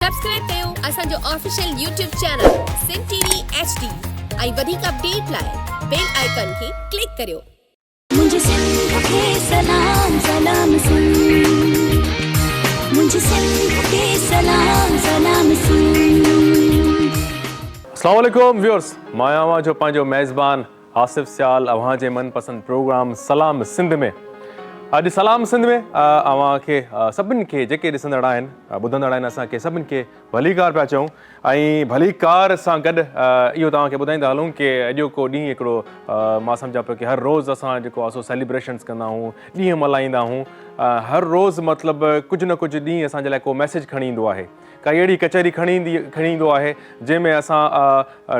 Subscribe कयो असांजो official YouTube channel Sindh TV HD ऐं वधीक अपडेट लाइ बेल आइकन खे क्लिक करियो। मुझे सिंध के सलाम सलाम सिंध, मुझे सिंध के सलाम सलाम सिंध। अस्सलाम वालेकुम व्यूअर्स, मां आवां जो पंहिंजो मेज़बान आसिफ सियाल अव्हां जे मनपसंद प्रोग्राम सलाम सिंध में। अॼु सलाम सिंध में अव्हां खे सभिनि खे जेके ॾिसंदड़ आहिनि ॿुधंदड़ आहिनि असांखे सभिनि खे भलीकार पिया चऊं ऐं भलीकार सां गॾु इहो तव्हांखे ॿुधाईंदा हलूं कि अॼोको ॾींहुं हिकिड़ो मां सम्झां पियो कि हर रोज़ु असां जेको आहे सो सेलिब्रेशन्स कंदा आहियूं, ॾींहं मल्हाईंदा आहियूं। हर रोज़ु मतिलबु कुझु न कुझु ॾींहुं असांजे लाइ को मैसेज खणी ईंदो आहे, काई अहिड़ी कचहरी खणी ईंदो आहे जंहिंमें असां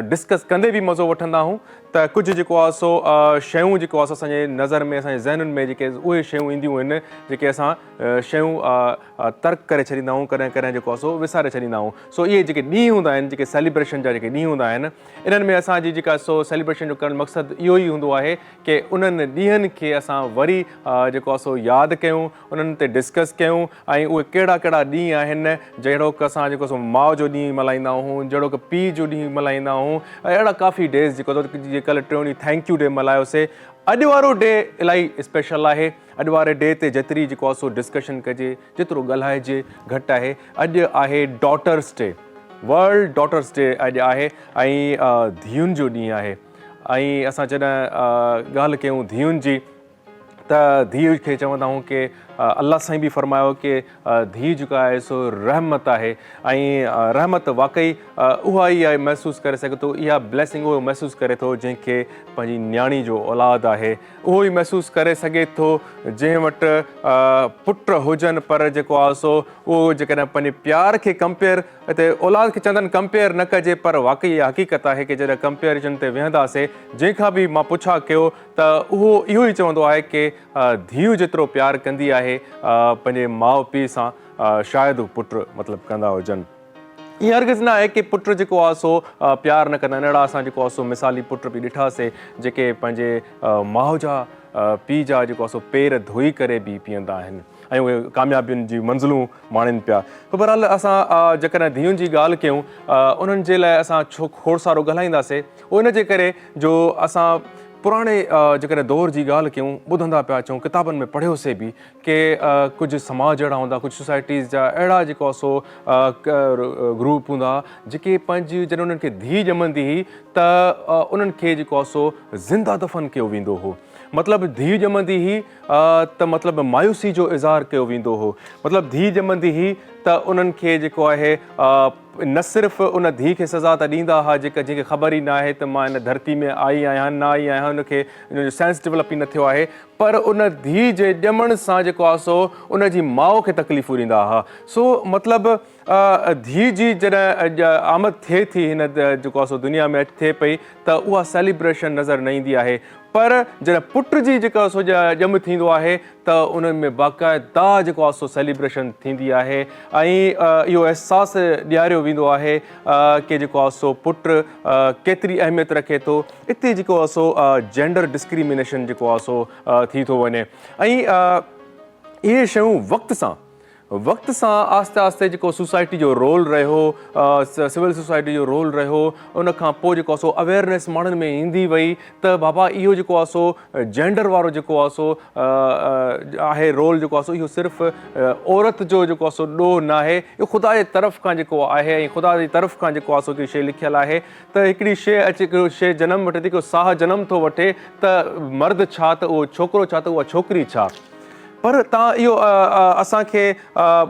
डिस्कस कंदे बि मज़ो वठंदा आहियूं त कुझु जेको आहे सो शयूं जेको आहे असांजे नज़र में असांजे ज़हनुनि में जेके उहे शयूं ईंदियूं आहिनि जेके असां शयूं तर्क करे छॾींदा आहियूं, कॾहिं कॾहिं जेको आहे सो विसारे छॾींदा आहियूं। सो इहे जेके ॾींहं हूंदा आहिनि, जेके सेलिब्रेशन जा जेके ॾींहं हूंदा आहिनि, इन्हनि में असांजी जेका सो सेलिब्रेशन जो करणु मक़सदु इहो ई हूंदो आहे कि उन्हनि ॾींहंनि खे असां वरी जेको आहे सो यादि कयूं, उन्हनि ते डिस्कस कयूं ऐं उहे कहिड़ा कहिड़ा ॾींहं आहिनि जहिड़ो कि असां जेको सो माउ जो ॾींहुं मल्हाईंदा आहियूं, जहिड़ो कि पीउ जो ॾींहुं मल्हाईंदा आहियूं, अहिड़ा काफ़ी डेज़ जेको कल्ह टियों ॾींहुं थैंक यू डे मल्हायोसीं। अॼु वारो डे इलाही स्पेशल आहे। अॼु वारे डे ते जेतिरी जेको आहे सो डिस्कशन कजे, जेतिरो ॻाल्हाइजे घटि आहे। अॼु आहे daughters day, world daughters day अॼु आहे ऐं धीउनि जो ॾींहुं आहे। ऐं असां जॾहिं ॻाल्हि कयूं धीउनि जी त धीउ खे चवंदा आहियूं कि अल्लाह साईं बि फरमायो कि धीउ जेका आहे सो रहमत आहे ऐं रहमत वाक़ई उहा ई आहे महसूसु करे सघे थो, इहा ब्लेसिंग उहो महसूसु करे थो जंहिंखे पंहिंजी नियाणी जो औलाद आहे, उहो ई महसूसु करे सघे थो जंहिं वटि पुट हुजनि पर जेको आहे सो उहो जेकॾहिं पंहिंजे प्यार खे कंपेयर हिते औलाद खे चवंदा आहिनि कंपेयर न कजे, पर वाक़ई इहा हक़ीक़त आहे कि जॾहिं कंपेरिजन ते वेहंदासीं जंहिंखां बि मां पुछा कयो त उहो इहो ई चवंदो आहे कि धीउ जेतिरो प्यारु कंदी आहे पंहिंजे माउ पीउ सां शायदि पुट मतिलबु कंदा हुजनि। ईअं हरगिज़ न आहे कि पुट जेको आहे सो प्यारु न कंदा आहिनि। अहिड़ा असां जेको आहे सो मिसाली पुट बि ॾिठासीं जेके पंहिंजे माउ जा पीउ जा जेको आहे सो पेर धोई करे बि पीअंदा आहिनि ऐं उहे कामयाबियुनि जी मंज़िलूं माणीनि पिया। त बहरहाल असां जेकॾहिं धीउनि जी ॻाल्हि कयूं उन्हनि जे लाइ असां खोड़ सारो ॻाल्हाईंदासीं, उन जे करे जो असां पुराणे जेकॾहिं दौर जी ॻाल्हि कयूं ॿुधंदा पिया अचूं, किताबनि में पढ़ियोसीं बि कि कुझु समाज अहिड़ा हूंदा, कुझु सोसाइटीज़ जा अहिड़ा जेको आहे सो ग्रुप हूंदा जेके पंहिंजी जॾहिं उन्हनि खे धीउ ॼमंदी हुई त उन्हनि खे जेको आहे सो ज़िंदा दफ़न कयो वेंदो हो। मतिलबु धीउ ॼमंदी हुई त मतिलबु मायूसी जो इज़हार कयो वेंदो हो। मतिलबु धीउ ॼमंदी हुई त उन्हनि खे जेको आहे न सिर्फ़ु उन धीउ खे सज़ा त ॾींदा हुआ जंहिंखे ख़बर ई न आहे त मां हिन धरती में आई आहियां न आई आहियां, हुनखे हुनजो सेंस डेवलप ई न थियो आहे, पर उन धीउ जे ॼमण सां जेको आहे सो उन जी माउ खे तकलीफ़ूं ॾींदा हुआ। सो मतिलबु धीउ जी जॾहिं आमद थिए थी हिन जेको आहे सो दुनिया में थिए पई त उहा सेलिब्रेशन नज़र न ईंदी आहे, पर जॾहिं पुट जी जेको सो ॼम थींदो आहे त उन्हनि में बाक़ाइदा जेको आहे सो सेलिब्रेशन थींदी आहे ऐं इहो अहसासु ॾियारियो वेंदो आहे कि जेको आहे सो पुट केतिरी अहमियत रखे थो। इते जेको आहे सो जेंडर डिस्क्रिमिनेशन जेको आहे सो थी थो वञे ऐं इहे शयूं वक़्त सां आस्ते आस्ते जेको सोसाइटी जो रोल रहियो, सिविल सोसाइटी जो रोल रहियो, उनखां पोइ जेको आहे सो अवेयरनेस माण्हुनि में ईंदी वई त बाबा इहो जेको आहे सो जेंडर वारो जेको आहे सो आहे रोल जेको आहे सो इहो सिर्फ़ु औरत जो जेको आहे सो ॾोह न आहे, इहो ख़ुदा जे तरफ़ खां जेको आहे ऐं ख़ुदा जी तरफ़ खां जेको आहे सो हिकिड़ी शइ लिखियलु आहे त हिकिड़ी शइ अचे, हिकिड़ो शइ जनम वठे थी, हिकिड़ो साह जनम थो वठे त मर्द छा त उहो छोकिरो छा त उहा छोकिरी छा। पर तव्हां इहो असांखे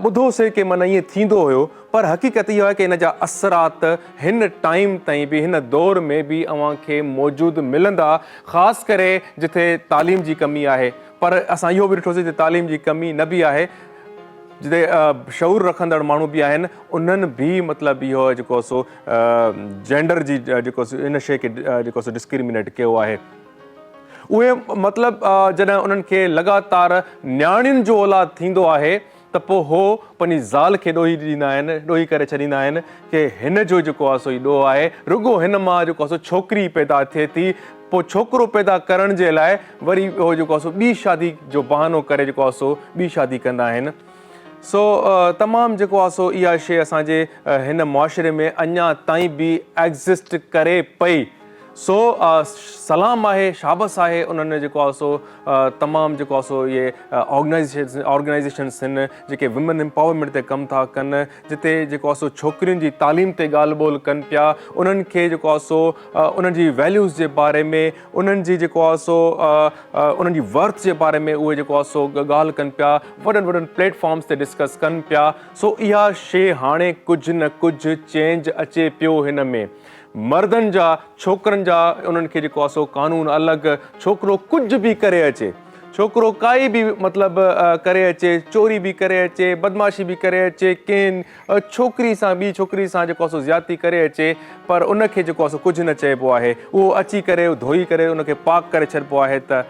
ॿुधोसीं कि माना ईअं थींदो हुयो, पर हक़ीक़त इहो आहे कि इन जा असरात हिन टाइम ताईं बि हिन दौर में बि अव्हांखे मौजूदु मिलंदा, ख़ासि करे जिथे तालीम जी कमी आहे। पर असां इहो बि ॾिठोसीं कि तालीम जी कमी न बि आहे, जिते शऊर रखंदड़ माण्हू बि आहिनि उन्हनि बि मतिलबु इहो जेको सो जेंडर जी जेको इन शइ खे जेको सो डिस्क्रिमिनेट कयो आहे। उहे मतिलबु जॾहिं उन्हनि खे लगातार नियाणियुनि जो औलाद थींदो आहे त पोइ हो पंहिंजी ज़ाल खे ॾोही ॾींदा आहिनि, ॾोही करे छॾींदा आहिनि कि हिन जो जेको आहे सो ॾोह आहे, रुॻो हिन मां जेको आहे सो छोकिरी पैदा थिए थी, पोइ छोकिरो पैदा करण जे लाइ वरी उहो जेको आहे सो ॿी शादी जो बहानो करे जेको आहे सो ॿी शादी कंदा आहिनि। सो तमामु जेको आहे सो इहा शइ असांजे हिन मुआशिरे में अञा ताईं बि एग्ज़िस्ट करे पई। सो सलाम आहे, शाबस आहे उन्हनि जेको आहे सो तमामु जेको आहे सो इहे ऑर्गेनाइज़ेशन्स आहिनि जेके विमेन एम्पावरमेंट ते कमु था कनि, जिते जेको आहे सो छोकिरियुनि जी तालीम ते ॻाल्हि ॿोल कनि पिया, उन्हनि खे जेको आहे सो उन्हनि जी वैल्यूज़ जे बारे में, उन्हनि जी जेको आहे सो उन्हनि जी वर्थ जे बारे में उहे जेको आहे सो ॻाल्हि कनि पिया, वॾनि वॾनि प्लेटफॉर्म्स ते डिस्कस कनि पिया। सो इहा शइ हाणे कुझु न कुझु चेंज अचे पियो हिन में। मर्दनि जा, छोकिरनि जा उन्हनि खे जेको आहे सो कानून अलॻि, छोकिरो कुझु बि करे अचे, छोकिरो काई बि मतिलबु करे अचे, चोरी बि करे अचे, बदमाशी बि करे अचे, कंहिं छोकिरी सां ॿी छोकिरी सां जेको आहे सो ज़्यादती करे अचे, पर उनखे जेको आहे सो कुझु न चइबो आहे। उहो अची करे धोई करे उनखे पाक करे छॾिबो आहे त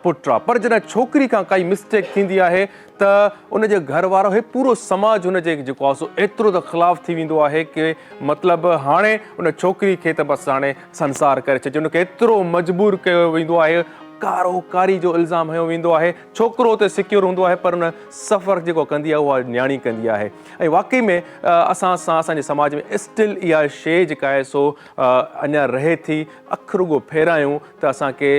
पुटु आहे। पर जॾहिं छोकिरी खां काई मिस्टेक थींदी आहे त उनजे घर वारो हे पूरो समाज हुनजे जेको आहे सो एतिरो त ख़िलाफ़ु थी वेंदो आहे की मतिलबु हाणे उन छोकिरी खे त बसि हाणे संसार करे छॾिजे, उनखे एतिरो मजबूर कयो वेंदो आहे, कारोकारी जो इल्ज़ाम हयो वेंदो आहे। छोकिरो त सिक्योर हूंदो आहे पर उन सफ़र जेको कंदी आहे उहा न्याणी कंदी आहे। ऐं वाक़ई में असां सां असांजे समाज में स्टिल इहा शइ जेका आहे सो अञा रहे थी। अखि रुगो फेरायूं त असांखे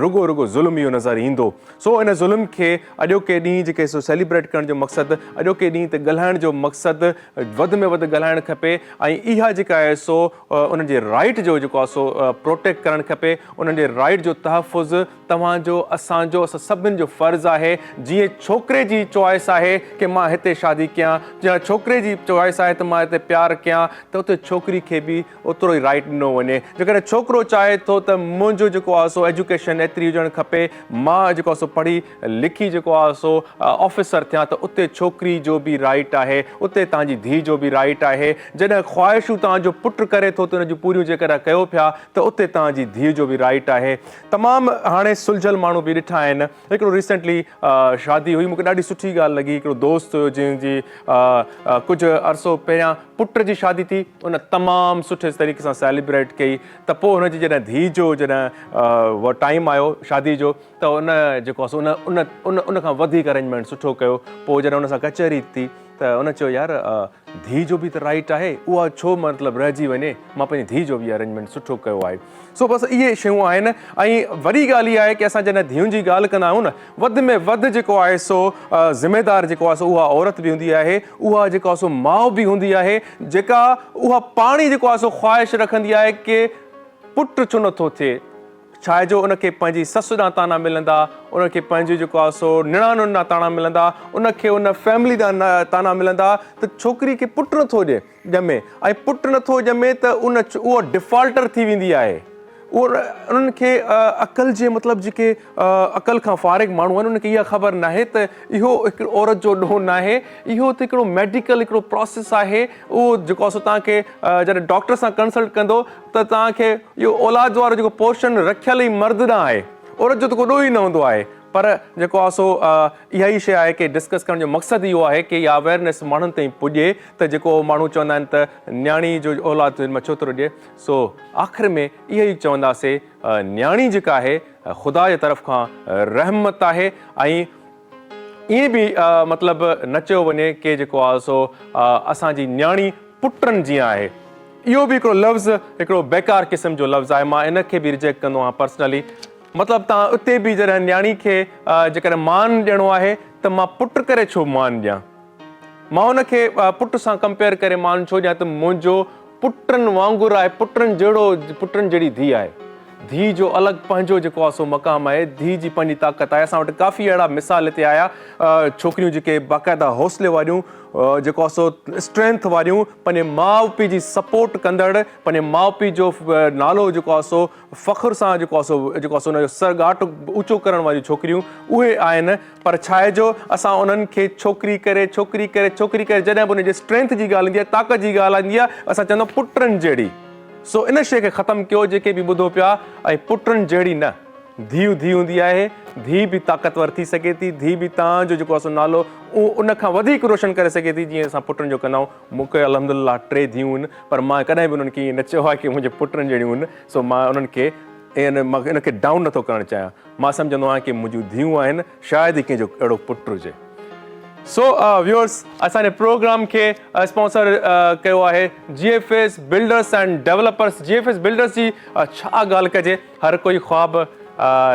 रुगो ज़ुल्म इहो नज़र ईंदो। सो इन ज़ुल्म खे अॼोके ॾींहुं जेके सो सेलिब्रेट करण जो मक़सदु, अॼोके ॾींहुं ते ॻाल्हाइण जो मक़सदु वधि में वधि ॻाल्हाइणु खपे ऐं इहा जेका आहे सो उन्हनि जे राइट जो जेको आहे सो प्रोटेक्ट करणु खपे। उन्हनि जे राइट जो तहफ़ुज़ तव्हांजो, असांजो, असां सभिनि जो फ़र्ज़ु आहे। जीअं छोकिरे जी चॉइस आहे की मां हिते शादी कयां, या छोकिरे जी चॉइस आहे त मां हिते प्यारु कयां, त उते छोकिरी खे बि ओतिरो ई राइट ॾिनो वञे। जेकॾहिं छोकिरो चाहे थो त मुंहिंजो जेको आहे सो एजुकेशन एतिरी हुजणु खपे, मां जेको आहे सो पढ़ी लिखी जेको आहे सो ऑफिसर थियां, त उते छोकिरी जो बि राइट आहे, उते तव्हांजी धीउ जो बि राइट आहे। जॾहिं ख़्वाहिशूं तव्हांजो पुटु करे थो त उन जूं पूरियूं जेकॾहिं कयो पिया त उते तव्हांजी धीउ जो बि राइट आहे। तमामु हाणे सुलझल माण्हू बि ॾिठा आहिनि। हिकिड़ो रिसेंटली शादी हुई, मूंखे ॾाढी सुठी ॻाल्हि लॻी। हिकिड़ो दोस्त हुयो जंहिंजी कुझु अरसो पहिरियां पुट जी शादी थी, उन तमामु सुठे तरीक़े सां सेलिब्रेट कई। त पोइ हुनजी जॾहिं धीउ जो जॾहिं उहो टाइम आयो शादी जो, त उन जेको आहे सो उन खां वधीक अरेंजमेंट सुठो कयो। पोइ जॾहिं उन सां कचहरी थी त उन चयो यार धीउ जो बि त राइट आहे, उहा छो मतिलबु रहिजी वञे, मां पंहिंजी धीउ जो बि अरेंजमेंट सुठो कयो आहे। सो बसि इहे शयूं आहिनि। ऐं वॾी ॻाल्हि इहा आहे की असां जॾहिं धीउनि जी ॻाल्हि कंदा आहियूं न, वधि में वधि जेको आहे सो ज़िमेदार जेको आहे सो उहा औरत बि हूंदी आहे, उहा जेको आहे सो माउ बि हूंदी आहे, जेका उहा पाणी जेको आहे सो ख़्वाहिश रखंदी आहे की पुटु छो नथो थिए। छाहे जो उनखे पंहिंजी ससु ॾांहुं ताना मिलंदा, उनखे पंहिंजो जेको आहे सो निणानुनि ॾांहुं ताना मिलंदा, उनखे उन फैमिली ॾांहुं ताना मिलंदा, त छोकिरी खे पुटु नथो ॼमे। ऐं पुटु नथो ॼमे त उहो डिफॉल्टर थी वेंदी आहे। उन्हनि खे अक़ल जे मतिलबु जेके अक़ल खां फ़ारिग़ माण्हू आहिनि, उनखे इहा ख़बर नाहे त इहो हिकिड़ो औरत जो ॾोह न आहे, इहो त हिकिड़ो मेडिकल हिकिड़ो प्रोसेस आहे। उहो जेको आहे सो तव्हांखे जॾहिं डॉक्टर सां कंसल्ट कंदो त तव्हांखे इहो औलाद वारो जेको पोर्शन रखियल ई मर्द ॾांहुं आहे, औरत जो त को ॾोह ई न हूंदो आहे। पर जेको आहे सो इहा ई शइ आहे की डिस्कस करण जो मक़सदु इहो आहे की इहा अवेयरनेस माण्हुनि ताईं पुॼे, त जेको माण्हू चवंदा आहिनि त न्याणी जो औलाद में छो थो ॾिए। सो आख़िर में इहो ई चवंदासीं, न्याणी जेका आहे ख़ुदा जे तरफ़ खां रहमत आहे। ऐं ईअं बि मतिलबु न चयो वञे की जेको आहे सो असांजी न्याणी पुटनि जीअं आहे। इहो बि हिकिड़ो लफ़्ज़ हिकिड़ो बेकार क़िस्म जो लफ़्ज़ आहे। मां इनखे बि रिजेक्ट कंदो आहियां पर्सनली। मतिलबु तव्हां उते बि जॾहिं न्याणी खे जेकॾहिं मान ॾियणो आहे त मां पुटु करे छो मान ॾियां, मां हुनखे पुट सां कंपेयर करे मान छो ॾियां त मुंहिंजो पुटनि वांगुरु आहे, पुटनि जहिड़ी धीउ आहे। धीउ जो अलॻि पंहिंजो जेको आहे सो मक़ाम आहे, धीउ जी पंहिंजी ताक़त आहे। असां वटि काफ़ी अहिड़ा मिसाल हिते आया, छोकिरियूं जेके बाक़ाइदा हौसले वारियूं, जेको आहे सो स्ट्रेंथ वारियूं, पंहिंजे माउ पीउ जी सपोर्ट कंदड़, पंहिंजे माउ पीउ जो नालो जेको आहे सो फ़ख्र सां जेको आहे सो हुनजो सरगाट ऊचो करण वारियूं छोकिरियूं उहे आहिनि। पर छा आहे जो असां उन्हनि खे छोकिरी करे जॾहिं बि उनजे स्ट्रेंथ जी ॻाल्हि ईंदी आहे, ताक़त जी ॻाल्हि ईंदी आहे, असां चवंदा आहियूं पुटनि जहिड़ी। सो इन शइ खे ख़तमु कयो जेके बि ॿुधो पिया। ऐं पुटनि जहिड़ी न, धीउ हूंदी आहे, धीउ बि ताक़तवर थी सघे थी, धीउ बि तव्हांजो जेको आहे सो नालो उन खां वधीक रोशन करे सघे थी जीअं असां पुटनि जो कंदा आहियूं। मूंखे अल्हम्दुलिल्लाह 3 धीअरूं आहिनि, पर मां कॾहिं बि उन्हनि खे ईअं न चयो आहे की मुंहिंजे पुटनि जहिड़ियूं आहिनि। सो मां उन्हनि खे इनखे डाउन नथो करणु चाहियां। मां सम्झंदो आहियां की मुंहिंजूं धीअरूं आहिनि, शायदि ई कंहिंजो अहिड़ो पुटु हुजे। सो व्यूअर्स असांजे प्रोग्राम खे स्पॉन्सर कयो आहे GFS builders and developers. GFS builders जी छा ॻाल्हि कजे, हर कोई ख़्वाब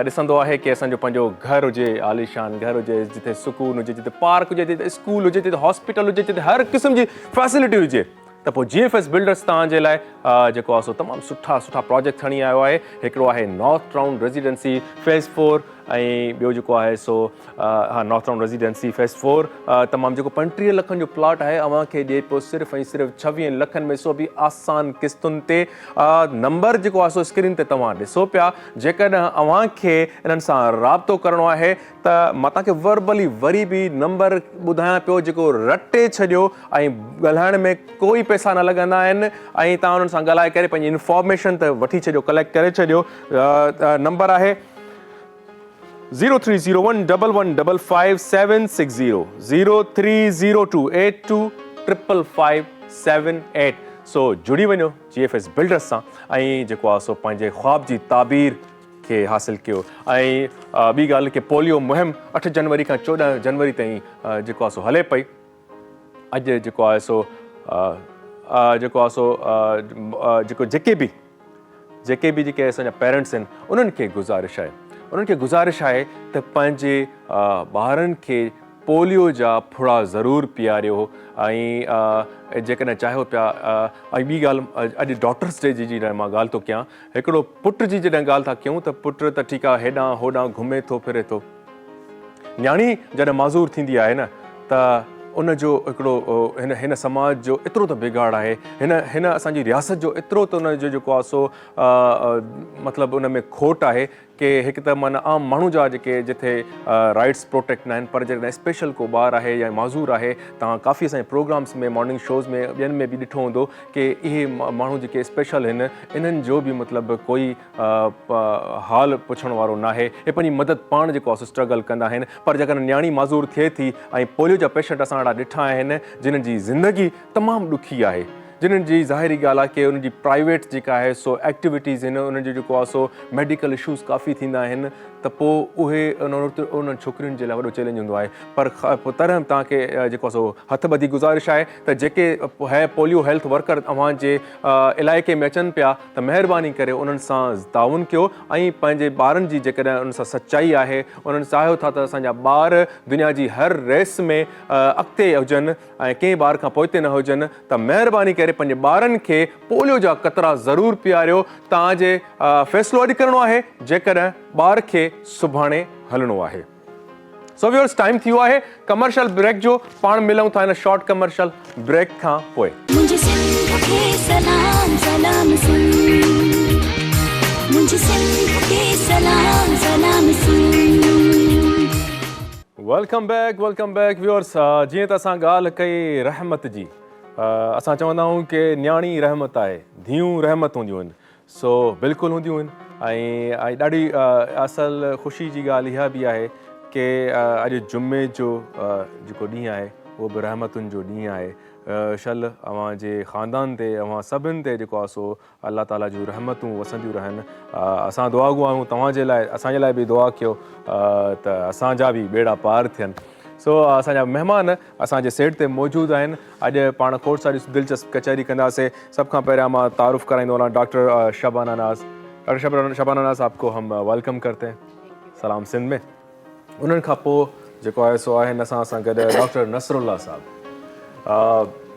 ॾिसंदो आहे कि असांजो पंहिंजो घर हुजे, आलीशान घर हुजे, जिते सुकून हुजे, जिते पार्क हुजे, जिते स्कूल हुजे, जिते हॉस्पिटल हुजे, जिते हर क़िस्म जी फैसिलिटी हुजे। त पोइ GFS बिल्डर्स तव्हांजे लाइ जेको आहे सो तमामु सुठा प्रोजेक्ट खणी आयो आहे। हिकिड़ो आहे नॉर्थ टाउन रेजिडेंसी फेज़ 4 ऐं ॿियो जेको आहे so north town residency phase 4 तमामु जेको 35 लखनि जो प्लॉट आहे अव्हांखे ॾिए पियो सिर्फ़ु ऐं सिर्फ़ु 26 लखनि में, सो बि आसान क़िस्तुनि ते। नंबर जेको आहे सो स्क्रीन ते तव्हां ॾिसो पिया। जेकॾहिं अव्हांखे इन्हनि सां राब्तो करिणो आहे त मां तव्हांखे वर्बली वरी बि नंबर ॿुधायां पियो जेको रटे छॾियो ऐं ॻाल्हाइण में कोई पैसा न लॻंदा आहिनि ऐं तव्हां उन्हनि सां ॻाल्हाए करे पंहिंजी इंफॉर्मेशन त वठी छॾियो, कलेक्ट करे छॾियो। नंबर आहे 030111555760 0302825558। सो जुड़ी वञो GFS बिल्डर्स सां ऐं जेको आहे सो पंहिंजे ख्वाब जी ताबीर खे हासिल कयो। ऐं ॿी ॻाल्हि कि पोलियो मुहिम 8 जनवरी खां 14 जनवरी ताईं जेको आहे सो हले पई। अॼु जेको आहे सो जेके बि जेके असांजा पेरेंट्स आहिनि उन्हनि खे गुज़ारिश आहे त पंहिंजे ॿारनि खे पोलियो जा फुड़ा ज़रूरु पीआरियो ऐं जेकॾहिं चाहियो पिया। ऐं ॿी ॻाल्हि, अॼु डॉटर्स डे जी जॾहिं मां ॻाल्हि थो कयां, हिकिड़ो पुट जी जॾहिं ॻाल्हि था कयूं त पुट त ठीकु आहे, हेॾां होॾां घुमे थो फिरे थो। न्याणी जॾहिं माज़ूर थींदी आहे न त उनजो हिकिड़ो हिन समाज जो एतिरो त बिगाड़ आहे, हिन असांजी रियासत जो एतिरो त उनजो जेको आहे सो मतिलबु उन में खोट आहे कि हिकु त माना आम माण्हू जा जेके जिथे राइट्स प्रोटेक्ट न आहिनि, पर जॾहिं स्पेशल को ॿार आहे या माज़ूर आहे, तव्हां काफ़ी असांजे प्रोग्राम्स में मॉर्निंग शोज़ में ॿियनि में बि ॾिठो हूंदो कि इहे माण्हू जेके स्पेशल आहिनि इन्हनि जो बि मतिलबु कोई हाल पुछण वारो न आहे। हे पंहिंजी मदद पाण जेको आहे सो स्ट्रगल कंदा आहिनि। पर जेकॾहिं न्याणी माज़ूर थिए थी ऐं पोलियो जा पेशेंट असां अहिड़ा ॾिठा आहिनि जिन्हनि जी ज़िंदगी तमामु ॾुखी आहे, जिन्हनि जी ज़ाहिरी ॻाल्हि आहे कि उन्हनि जी प्राइवेट जेका आहे सो एक्टिविटीज़ आहिनि, उन्हनि जो जेको आहे सो मेडिकल इशूज़ काफ़ी थींदा आहिनि, त पोइ उहे उन्हनि छोकिरियुनि जे लाइ वॾो चैलेंज हूंदो आहे। पर तरह तव्हांखे जेको आहे सो हथ ॿधी गुज़ारिश आहे त जेके है पोलियो हेल्थ वर्कर अव्हांजे इलाइक़े में अचनि पिया त महिरबानी करे उन्हनि सां ताउन कयो ऐं पंहिंजे ॿारनि जी जेकॾहिं उन्हनि सां सचाई आहे, उन्हनि चाहियो था त असांजा ॿार दुनिया जी हर रेस में अॻिते हुजनि ऐं कंहिं ॿार खां पोइते न हुजनि, त महिरबानी करे पंहिंजे ॿारनि खे पोलियो जा क़तरा ज़रूरु पीआरियो। तव्हांजे फ़ैसिलो अॼु करिणो आहे जेकॾहिं ॿार खे सुभाणे हलणो आहे। सो व्यूअर्स, टाइम थी वियो आहे कमर्शियल ब्रेक जो। पाण मिलूं था हिन शॉर्ट कमर्शियल ब्रेक खां पोइ। मुझे सिंध के सलाम सलाम सुन, मुझे सिंध के सलाम सलाम सुन। Welcome back viewers. जीअं त असां ॻाल्हि कई रहमत जी, असां चवंदा आहियूं कि न्याणी रहमत आहे, धीअरूं रहमत हूंदियूं आहिनि। सो बिल्कुलु हूंदियूं आहिनि ऐं ॾाढी असल ख़ुशी जी ॻाल्हि इहा बि आहे कि अॼु जुमे जो जेको ॾींहुं आहे उहो बि रहमतुनि जो ॾींहुं आहे। शल अव्हांजे ख़ानदान ते, अव्हां सभिनि ते जेको आहे सो अलाह ताला जूं रहमतूं वसंदियूं रहनि। असां दुआ गो आहियूं तव्हांजे लाइ, असांजे लाइ बि दुआ कयो त असांजा बि ॿेड़ा पार थियनि। सो असांजा महिमान असांजे सेट ते मौजूदु आहिनि। अॼु पाण खोड़ सारी दिलचस्प कचहरी कंदासीं। सभ खां पहिरियां मां तारुफ़ कराईंदो वञा डॉक्टर शबाना नाज़। डॉक्टर शबाना नाज़, आपको हम वेलकम करते हैं सलाम सिंध में। उन्हनि खां पोइ जेको आहे सो आहिनि असां सां गॾु डॉक्टर नसरुल्ला साहब।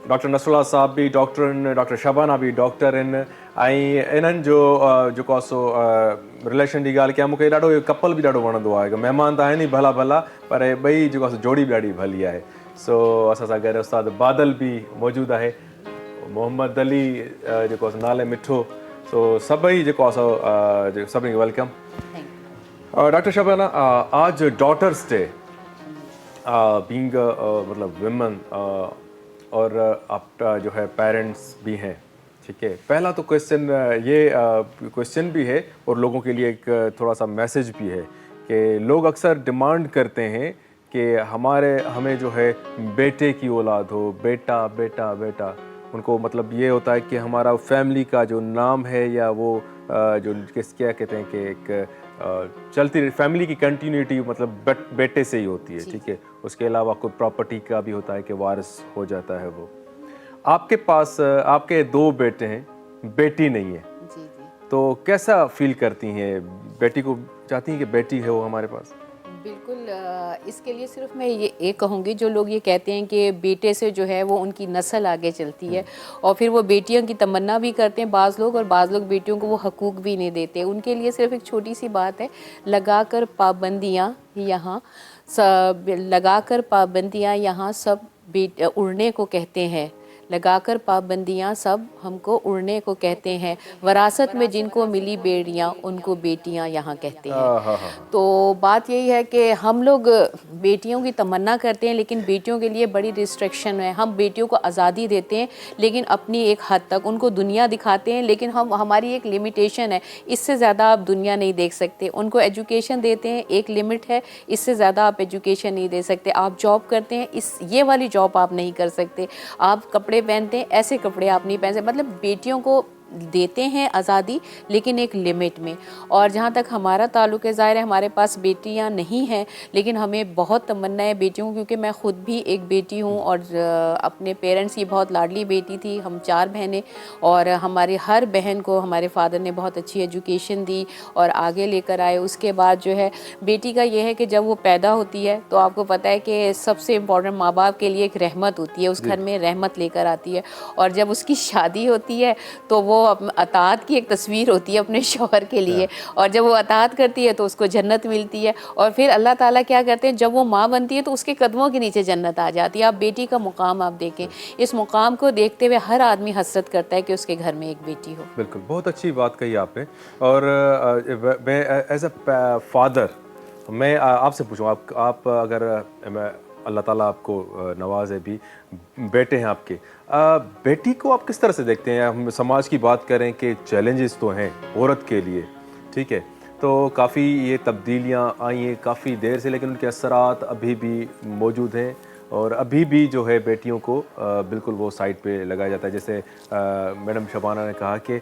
डॉक्टर नसरुल्ला साहब बि डॉक्टर आहिनि, डॉक्टर शबाना बि डॉक्टर आहिनि ऐं इन्हनि जो जेको आहे सो रिलेशन जी ॻाल्हि कयां, मूंखे ॾाढो इहो कपल बि ॾाढो वणंदो आहे। महिमान त आहिनि ई भला पर ॿई जेको आहे सो जोड़ी बि ॾाढी भली आहे। सो असां सां गॾु उस्ताद बादल बि मौजूदु आहे, मोहम्मद अली जेको आहे नाले मिठो। सो सभई जेको आहे सो सभिनी खे वेलकम। डॉक्टर शबाना, आज डॉटर्स डे बीइंग मतलब विमेन और आपका जो है पेरेंट्स भी हैं, ठीक है। पहला तो क्वेश्चन ये क्वेश्चन भी है और लोगों के लिए एक थोड़ा सा मैसेज भी है कि लोग अक्सर डिमांड करते हैं कि हमें जो है बेटे की औलाद हो, बेटा बेटा बेटा। उनको मतलब ये होता है कि हमारा फैमिली का जो नाम है या वो जो क्या कहते हैं कि एक चलती फैमिली की कंटिन्यूटी मतलब बेटे से ही होती है, ठीक है। उसके अलावा कोई प्रॉपर्टी का भी होता है कि वारिस हो जाता है वो। आपके पास आपके 2 बेटे हैं, बेटी नहीं है, जी जी तो कैसा फील करती हैं? बेटी को चाहती हैं कि बेटी है वो हमारे पास? बिल्कुल। इसके लिए सिर्फ मैं ये कहूँगी, जो लोग ये कहते हैं कि बेटे से जो है वो उनकी नस्ल आगे चलती है और फिर वो बेटियों की तमन्ना भी करते हैं बाज़ लोग, और बाज़ लोग बेटियों को वो हकूक़ भी नहीं देते। उनके लिए सिर्फ एक छोटी सी बात है, लगाकर पाबंदियाँ यहाँ सब उड़ने को कहते हैं। लगाकर पाबंदियाँ सब हमको उड़ने को कहते हैं। वरासत में जिनको मिली बेटियाँ उनको बेटियाँ यहाँ कहते हैं। तो बात यही है कि हम लोग बेटियों की तमन्ना करते हैं, लेकिन बेटियों के लिए बड़ी रिस्ट्रिक्शन है। हम बेटियों को आज़ादी देते हैं लेकिन अपनी एक हद तक, उनको दुनिया दिखाते हैं लेकिन हमारी एक लिमिटेशन है, इससे ज़्यादा आप दुनिया नहीं देख सकते। उनको एजुकेशन देते हैं, एक लिमिट है, इससे ज़्यादा आप एजुकेशन नहीं दे सकते। आप जॉब करते हैं, ये वाली जॉब आप नहीं कर सकते। आप कपड़े पहनते हैं, ऐसे कपड़े आप नहीं पहन सकते। मतलब बेटियों को देते हैं आज़ादी लेकिन एक लिमिट में। और जहाँ तक हमारा ताल्लुक़ है, ज़ाहिर है हमारे पास बेटियाँ नहीं हैं लेकिन हमें बहुत तमन्ना है बेटियों, क्योंकि मैं ख़ुद भी एक बेटी हूँ और अपने पेरेंट्स की बहुत लाडली बेटी थी। हम 4 बहनें और हमारी हर बहन को हमारे फादर ने बहुत अच्छी एजुकेशन दी और आगे लेकर आए। उसके बाद जो है बेटी का ये है कि जब वो पैदा होती है तो आपको पता है कि सबसे इम्पोर्टेंट माँ बाप के लिए एक रहमत होती है, उस घर में रहमत लेकर आती है। और जब उसकी शादी होती है तो वो अताअत की एक तस्वीर होती है अपने शौहर के लिए, और जब वो अताअत करती है तो उसको जन्नत मिलती है। और फिर अल्लाह ताला क्या करते हैं, जब वो माँ बनती है तो उसके कदमों के नीचे जन्नत आ जाती है। आप बेटी का मुकाम आप देखें, इस मुकाम को देखते हुए हर आदमी हसरत करता है कि उसके घर में एक बेटी हो। बिल्कुल, बहुत अच्छी बात कही आपने। और मैं एज अ फादर मैं आपसे पूछूँ, आप अगर अल्लाह ताला आपको नवाजे भी, बेटे हैं आपके, बेटी को आप किस तरह से देखते हैं? हम समाज की बात करें कि चैलेंजेस तो हैं औरत के लिए, ठीक है, तो काफ़ी ये तब्दीलियाँ आई हैं काफ़ी देर से, लेकिन उनके असरात अभी भी मौजूद हैं और अभी भी जो है बेटियों को बिल्कुल वो साइड पे लगाया जाता है। जैसे मैडम शबाना ने कहा कि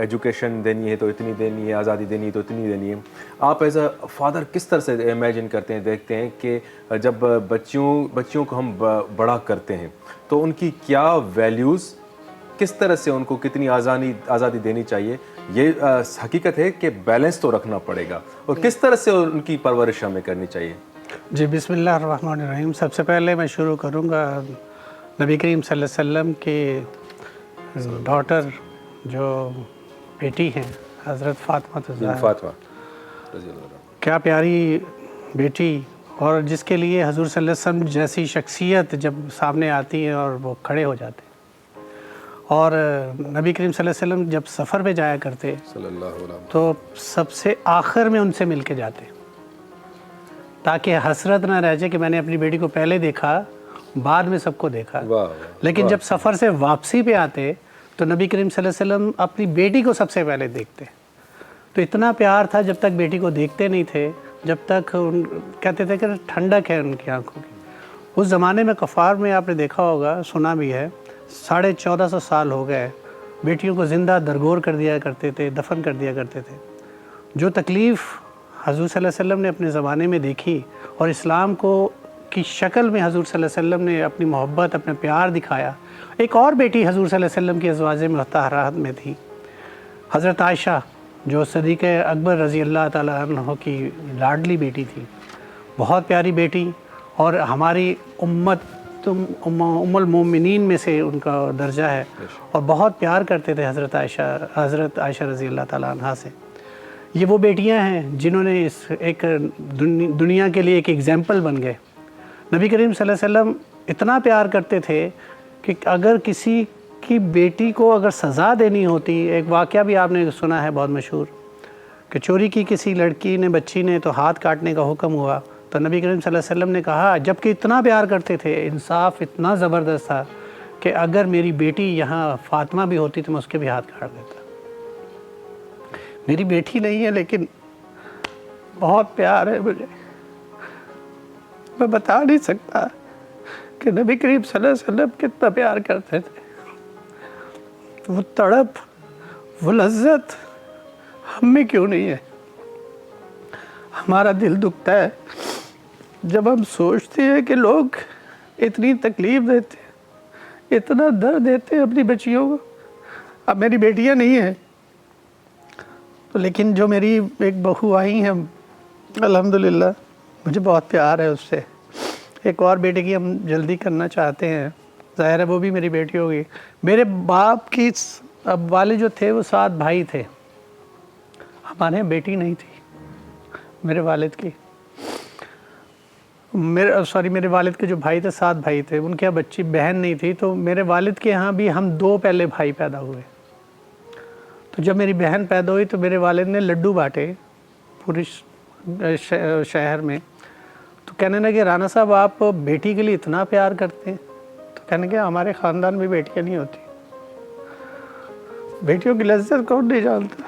एजुकेशन देनी है तो इतनी देनी है, आज़ादी देनी है तो इतनी देनी है। आप एज अ फादर किस तरह से इमेजिन करते हैं, देखते हैं कि जब बच्चियों को हम बड़ा करते हैं तो उनकी क्या वैल्यूज़, किस तरह से उनको कितनी आज़ादी देनी चाहिए? ये हकीकत है कि बैलेंस तो रखना पड़ेगा, और किस तरह से उनकी परवरिश हमें करनी चाहिए? जी, बिस्मिल्लाहिर्रहमानिर्रहीम। सबसे पहले मैं शुरू करूँगा नबी करीम सल्लल्लाहु अलैहि वसल्लम की डॉटर, जो बेटी हैं हज़रत फ़ातिमा ज़हरा, क्या प्यारी बेटी, और जिसके लिए हुज़ूर सल्लल्लाहु अलैहि वसल्लम जैसी शख्सियत जब सामने आती है और वो खड़े हो जाते हैं। और नबी करीम सल्लल्लाहु अलैहि वसल्लम जब सफ़र पे जाया करते तो सबसे आखिर में उनसे मिल के जाते, ताकि हसरत ना रह जाए कि मैंने अपनी बेटी को पहले देखा, बाद में सबको देखा। लेकिन जब सफ़र से वापसी पे आते तो नबी करीम सल्लल्लाहु अलैहि वसल्लम अपनी बेटी को सबसे पहले देखते। तो इतना प्यार था, जब तक बेटी को देखते नहीं थे, जब तक कहते थे कि ठंडक है उनकी आंखों की। उस ज़माने में कफ़ार में आपने देखा होगा, सुना भी है, 1450 साल हो गए बेटियों को ज़िंदा दरगोर कर दिया करते थे, दफन कर दिया करते थे। जो तकलीफ़ हज़ूर सल्लल्लाहु अलैहि वसल्लम ने अपने ज़माने में देखी और इस्लाम को की शक्ल में हज़ूर सल्लल्लाहु अलैहि वसल्लम ने अपनी मोहब्बत, अपना प्यार दिखाया। एक और बेटी हज़ूर सल्लल्लाहु अलैहि वसल्लम की अज़वाज मुतहहरात में थी, हज़रत आयशा, जो सदीक़ अकबर रज़ी अल्लाह ताला अन्हु की लाडली बेटी थी। बहुत प्यारी बेटी, और हमारी उम्मुल मोमिनीन में से उनका दर्जा है, और बहुत प्यार करते थे हज़रत आयशा रज़ी अल्लाह ताला अन्हा से। ये वो बेटियां हैं जिन्होंने इस एक दुनिया के लिए एक एग्ज़ाम्पल बन गए। नबी करीम सल्लल्लाहु अलैहि वसल्लम इतना प्यार करते थे कि अगर किसी की बेटी को अगर सज़ा देनी होती, एक वाक़या भी आपने सुना है बहुत मशहूर, कि चोरी की किसी लड़की ने, बच्ची ने, तो हाथ काटने का हुक्म हुआ, तो नबी करीम सल्लल्लाहु अलैहि वसल्लम ने कहा, जबकि इतना प्यार करते थे, इंसाफ इतना ज़बरदस्त था कि अगर मेरी बेटी यहाँ फ़ातिमा भी होती तो मैं उसके भी हाथ काट देता। मेरी बेटी नहीं है लेकिन बहुत प्यार है मुझे, मैं बता नहीं सकता कि नबी करीम सल्लल्लाहु अलैहि वसल्लम कितना प्यार करते थे। वो तड़प, वो लज्जत, हम में क्यों नहीं है? हमारा दिल दुखता है जब हम सोचते हैं कि लोग इतनी तकलीफ़ देते हैं, इतना दर्द देते हैं अपनी बच्चियों को। अब मेरी बेटियां नहीं हैं तो, लेकिन जो मेरी एक बहू आई हैं, अल्हम्दुलिल्लाह मुझे बहुत प्यार है उससे। एक और बेटे की हम जल्दी करना चाहते हैं, ज़ाहिर है वो भी मेरी बेटी होगी। मेरे बाप की अब वाले जो थे वो 7 भाई थे, हमारे यहाँ बेटी नहीं थी मेरे वालिद की। मेरे वालिद के जो भाई थे 7 भाई थे, उनके यहाँ बच्ची बहन नहीं थी, तो मेरे वालिद के यहाँ भी हम 2 पहले भाई पैदा हुए। तो जब मेरी बहन पैदा हुई तो मेरे वालिद ने लड्डू बांटे पूरी शहर में। तो कहने लगे राना साहब आप बेटी के लिए इतना प्यार करते हैं? तो कहने लगे हमारे ख़ानदान में बेटियाँ नहीं होती, बेटियों की लज्जत कौन नहीं जानता।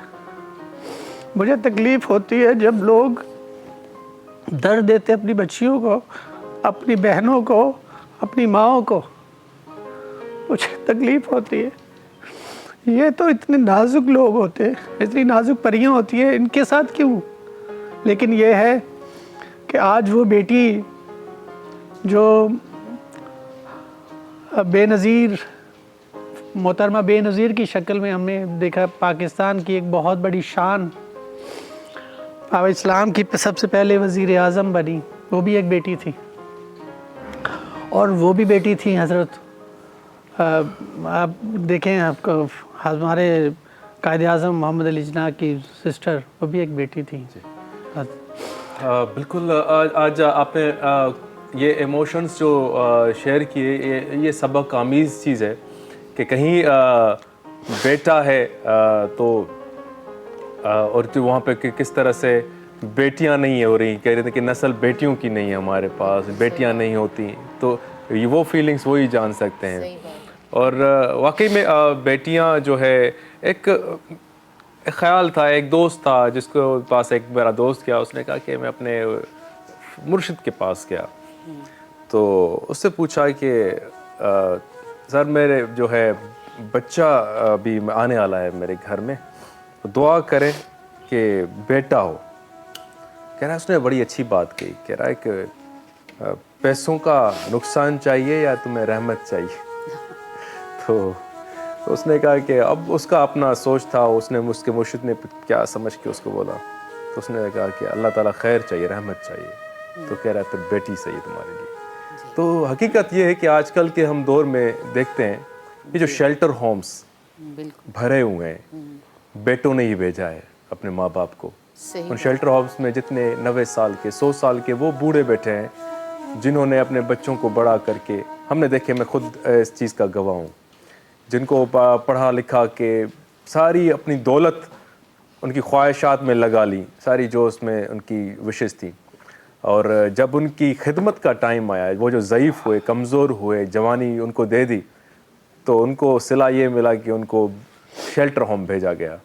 मुझे तकलीफ़ होती है जब लोग दर्द देते अपनी बच्चियों को, अपनी बहनों को, अपनी माँओं को, मुझे तकलीफ़ होती है। ये तो इतने नाजुक लोग होते हैं, इतनी नाजुक परियां होती हैं, इनके साथ क्यों? लेकिन ये है कि आज वो बेटी जो बेनज़ीर, मोहतरमा बेनज़ीर की शक्ल में हमने देखा, पाकिस्तान की एक बहुत बड़ी शान, इस्लाम की सबसे पहले वज़ीर आज़म बनी, वो भी एक बेटी थी। और वो भी बेटी थी हज़रत, आप देखें, आपको हमारे कायद आज़म मोहम्मद अली जिन्ना की सिस्टर, वो भी एक बेटी थी। बिल्कुल। आज आपने ये इमोशंस जो शेयर किए, ये सबक आमीज़ चीज़ है कि कहीं बेटा है तो और जो वहाँ पे किस तरह से बेटियाँ नहीं हो रही, कह रहे थे कि नस्ल बेटियों की नहीं है, हमारे पास बेटियाँ नहीं होती, तो ये वो फीलिंग्स वही जान सकते हैं। और वाकई में बेटियाँ जो है, एक ख़्याल था, एक दोस्त था जिसको पास एक मेरा दोस्त गया, उसने कहा कि मैं अपने मुर्शिद के पास गया, तो उससे पूछा कि सर मेरे जो है बच्चा अभी आने वाला है मेरे घर में, तो दुआ करें कि बेटा हो। कह रहा है, उसने बड़ी अच्छी बात कही, कह रहा है कि पैसों का नुकसान चाहिए या तुम्हें रहमत चाहिए? तो उसने कहा कि अब उसका अपना सोच था, उसने उसके मुर्शिद ने क्या समझ के उसको बोला, तो उसने कहा कि अल्लाह ताला खैर चाहिए, रहमत चाहिए। तो कह रहा है फिर बेटी सही तुम्हारे लिए। तो हकीकत ये है कि आजकल के हम दौर में देखते हैं ये जो शेल्टर होम्स भरे हुए हैं, बेटों ने ही भेजा है अपने माँ बाप को। उन शेल्टर होम्स में जितने 90 साल के, 100 साल के वो बूढ़े बैठे हैं जिन्होंने अपने बच्चों को बड़ा करके, हमने देखे, मैं खुद इस चीज़ का गवाह हूँ, जिनको पढ़ा लिखा के सारी अपनी दौलत उनकी ख्वाहिशात में लगा ली, सारी जो उसमें उनकी विशेष थी, और जब उनकी खिदमत का टाइम आया, वो जो ज़ईफ़ हुए, कमज़ोर हुए, जवानी उनको दे दी, तो उनको सिला ये मिला कि उनको शेल्टर होम भेजा गया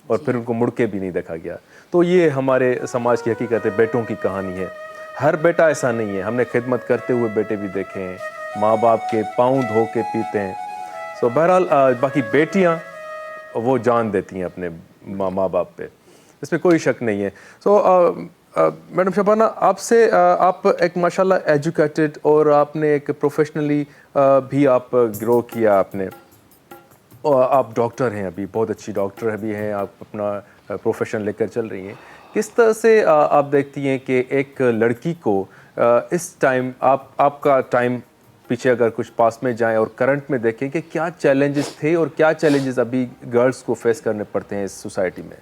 और फिर उनको मुड़ के भी नहीं देखा गया। तो ये हमारे समाज की हकीकत है, बेटों की कहानी है। हर बेटा ऐसा नहीं है, हमने खिदमत करते हुए बेटे भी देखे हैं, माँ बाप के पाँव धो के पीते हैं। सो बहरहाल बाकी बेटियाँ वो जान देती हैं अपने माँ बाप पे, इसमें कोई शक नहीं है। सो मैडम शबाना, आपसे आप एक माशाल्लाह एजुकेटेड और आपने एक प्रोफेशनली भी आप ग्रो किया आपने, और आप डॉक्टर हैं अभी, बहुत अच्छी डॉक्टर भी हैं, आप अपना प्रोफेशन लेकर चल रही हैं। किस तरह से आप देखती हैं कि एक लड़की को इस टाइम, आपका टाइम पीछे अगर कुछ पास में जाएं और करंट में देखें कि क्या चैलेंजेस थे और क्या चैलेंजेस अभी गर्ल्स को फेस करने पड़ते हैं इस सोसाइटी में?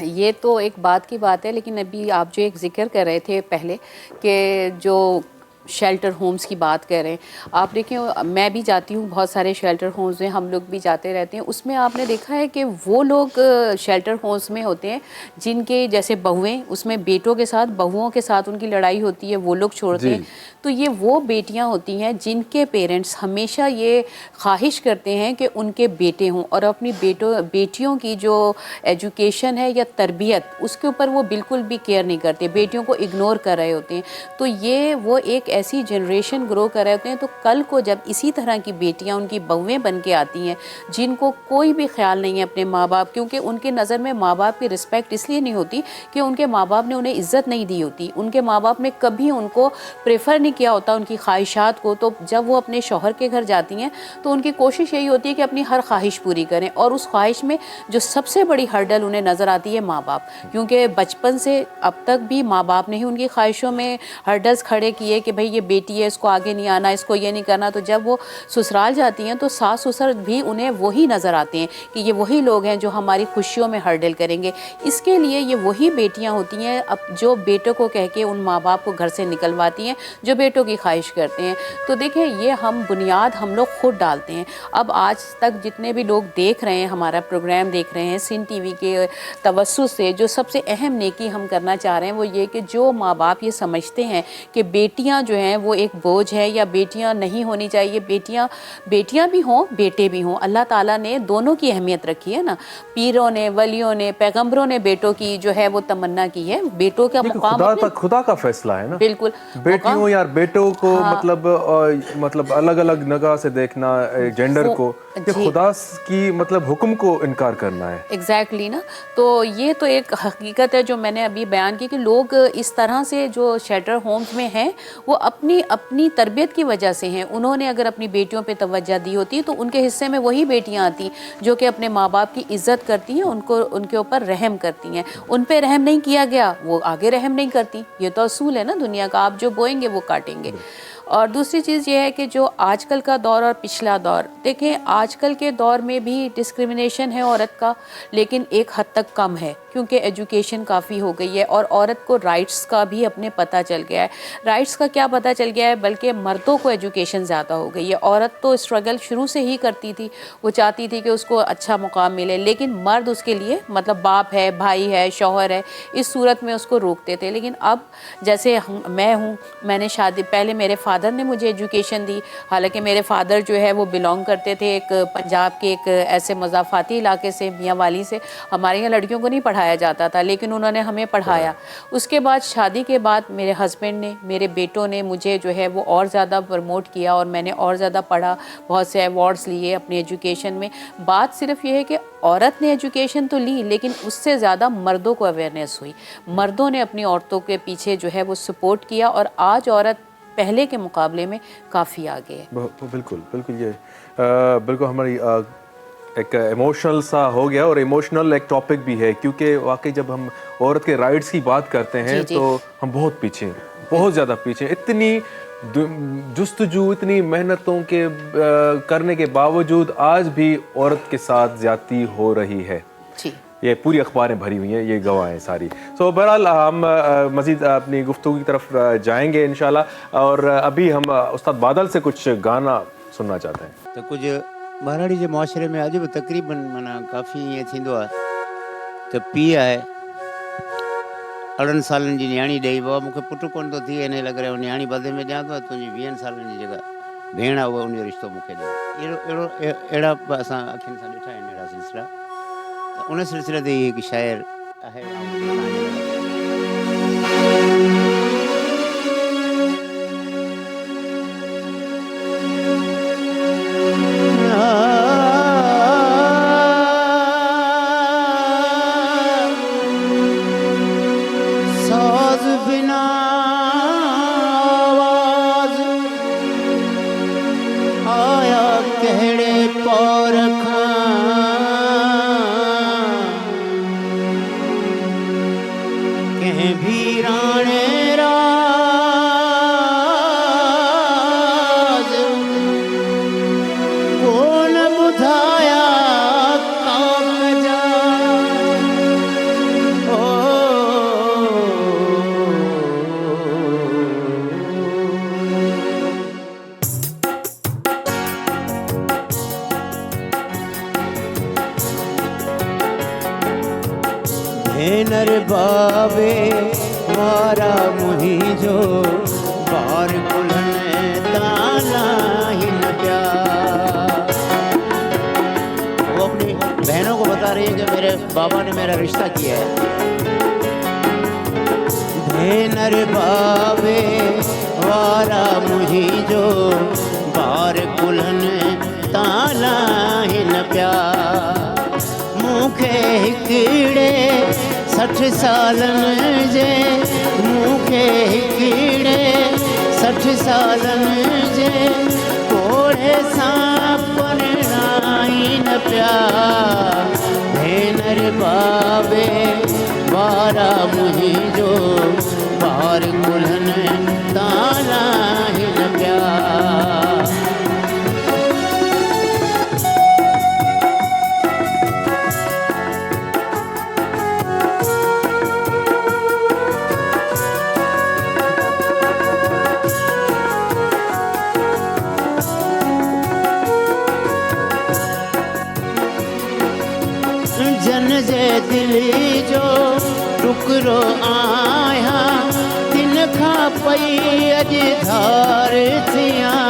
ये तो एक बात की बात है, लेकिन अभी आप जो एक जिक्र कर रहे थे पहले कि जो शेल्टर होम्स की बात कर रहे हैं, आप देखिए मैं भी जाती हूँ बहुत सारे शेल्टर होम्स में, हम लोग भी जाते रहते हैं। उसमें आपने देखा है कि वो लोग शेल्टर होम्स में होते हैं जिनके जैसे बहुएं, उसमें बेटों के साथ बहुओं के साथ उनकी लड़ाई होती है, वो लोग छोड़ते हैं। तो ये वो बेटियां होती हैं जिनके पेरेंट्स हमेशा ये ख्वाहिश करते हैं कि उनके बेटे हों, और अपनी बेटियों की जो एजुकेशन है या तरबियत, उसके ऊपर वो बिल्कुल भी केयर नहीं करते, बेटियों को इग्नोर कर रहे होते हैं। तो ये वो एक ऐसी जनरेशन ग्रो कर रहे होते हैं, तो कल को जब इसी तरह की बेटियां उनकी बहुएं बन के आती हैं जिनको कोई भी ख्याल नहीं है अपने माँ बाप, क्योंकि उनके नज़र में माँ बाप की रिस्पेक्ट इसलिए नहीं होती कि उनके माँ बाप ने उन्हें इज़्ज़त नहीं दी होती, उनके माँ बाप ने कभी उनको प्रेफर नहीं किया होता उनकी ख्वाहिशात को। तो जब वो अपने शौहर के घर जाती हैं तो उनकी कोशिश यही होती है कि अपनी हर ख्वाहिश पूरी करें, और उस ख्वाहिश में जो सबसे बड़ी हर्डल उन्हें नज़र आती है माँ बाप, क्योंकि बचपन से अब तक भी माँ बाप ने ही उनकी ख्वाहिशों में हर्डल्स खड़े किए कि भाई ये बेटी है, इसको आगे नहीं आना, इसको ये नहीं करना। तो जब वो ससुराल जाती हैं तो सास ससुर भी उन्हें वही नज़र आते हैं कि ये वही लोग हैं जो हमारी खुशियों में हर्डल करेंगे। इसके लिए ये वही बेटियाँ होती हैं अब जो बेटों को कह के उन माँ बाप को घर से निकलवाती हैं जो बेटों की ख्वाहिश करते हैं। तो देखें, ये हम बुनियाद हम लोग खुद डालते हैं। अब आज तक जितने भी लोग देख रहे हैं, हमारा प्रोग्राम देख रहे हैं सिंध टीवी के तवज्जुह से, जो सबसे अहम नेकी हम करना चाह रहे हैं वो ये कि जो माँ बाप ये समझते हैं कि बेटियां जो हैं वो एक बोझ है या बेटियां नहीं होनी चाहिए, बेटियां भी हों बेटे भी हों, अल्लाह ताला ने दोनों की अहमियत रखी है ना। पीरों ने, वलियों ने, पैगम्बरों ने बेटों की जो है वो तमन्ना की है, बेटों का मुकाम खुदा का फैसला है ना। बिल्कुल, बेटियों यार बेटों को मतलब अलग अलग निगाह से देखना, जेंडर को, ये खुदा की मतलब हुक्म को इनकार करना है। एग्जैक्टली ना। तो ये तो एक हकीकत है जो मैंने अभी बयान की कि लोग इस तरह से जो शेल्टर होम्स में हैं वो अपनी तरबियत की वजह से हैं। उन्होंने अगर अपनी बेटियों पे तवज्जो दी होती तो उनके हिस्से में वही बेटियां आती जो कि अपने माँ बाप की इज़्ज़त करती हैं, उनको उनके ऊपर रहम करती हैं। उन पे रहम नहीं किया गया, वो आगे रहम नहीं करती। ये तो असूल है ना दुनिया का, आप जो बोएंगे वो काटेंगे। और दूसरी चीज़ ये है कि जो आजकल का दौर और पिछला दौर, देखें आजकल के दौर में भी डिस्क्रिमिनेशन है औरत का, लेकिन एक हद तक कम है क्योंकि एजुकेशन काफ़ी हो गई है और औरत को राइट्स का भी अपने पता चल गया है। राइट्स का क्या पता चल गया है, बल्कि मर्दों को एजुकेशन ज़्यादा हो गई है। औरत तो स्ट्रगल शुरू से ही करती थी, वो चाहती थी कि उसको अच्छा मुकाम मिले, लेकिन मर्द उसके लिए मतलब बाप है, भाई है, शौहर है, इस सूरत में उसको रोकते थे। लेकिन अब जैसे मैं हूँ, मैंने शादी पहले मेरे फादर ने मुझे एजुकेशन दी, हालांकि मेरे फादर जो है वो बिलोंग करते थे एक पंजाब के एक ऐसे मज़ाफ़ाती इलाके से, मियाँ वाली से। हमारे यहाँ लड़कियों को नहीं पढ़ाया जाता था, लेकिन उन्होंने हमें पढ़ाया। उसके बाद शादी के बाद मेरे हस्बैंड ने, मेरे बेटों ने मुझे जो है वो और ज़्यादा प्रमोट किया और मैंने और ज़्यादा पढ़ा, बहुत से अवार्ड्स लिए अपनी एजुकेशन में। बात सिर्फ ये है कि औरत ने एजुकेशन तो ली, लेकिन उससे ज़्यादा मर्दों को अवेयरनेस हुई। मर्दों ने अपनी औरतों के पीछे जो है वो सपोर्ट किया और आज औरत पहले के मुकाबले में काफ़ी आगे है। बिल्कुल बिल्कुल, ये बिल्कुल हमारी एक इमोशनल सा हो गया और इमोशनल एक टॉपिक भी है, क्योंकि वाकई जब हम औरत के राइट्स की बात करते हैं तो हम बहुत पीछे हैं, बहुत ज़्यादा पीछे। इतनी जुस्तजू, इतनी मेहनतों के करने के बावजूद आज भी औरत के साथ ज्यादती हो रही है। ये पूरी अखबारें भरी हुई हैं, ये गवाह हैं सारी। सो बहरहाल हम मज़ीद अपनी गुफ्तगू की तरफ जाएंगे इंशाल्लाह, और अभी हम उस्ताद बादल से कुछ गाना सुनना चाहते हैं। तो कुछ महाराड़ी जे मुआशरे में अॼु बि तक़रीबन माना काफ़ी ईअं थींदो आहे त पीउ आहे 18 सालनि जी न्याणी ॾेई, बाबा मूंखे पुटु कोन थो थिए, हिन लॻ रहियो न्याणी बदले में ॾियां थो, तुंहिंजी 20 सालनि जी जेका भेण आहे उहा उन जो रिश्तो मूंखे ॾे। अहिड़ा असां अखियुनि सां ॾिठा आहिनि अहिड़ा सिलसिला। त उन सिलसिले ते हिकु शाइर आहे। भेनर बाबे वारा मुहिंजो बार कुल्हन ताना ही न प्यार। वो अपनी बहनों को बता रही है कि मेरे बाबा ने मेरा रिश्ता किया है। भेनर बाबे वारा मुहिंजो बार कुल्हन ताला हिन पिया मूंखे हिकिड़े 60 सालनि जे मूंखे हिकिड़े 60 सालनि जे कोड़े सां परणाई न पिया भेनर बाबे वारा मुहिंजो बार कुल्हन ताला हिन पिया जन जे दिली जो टुकरो आया तिन खां पई अॼु धार थियां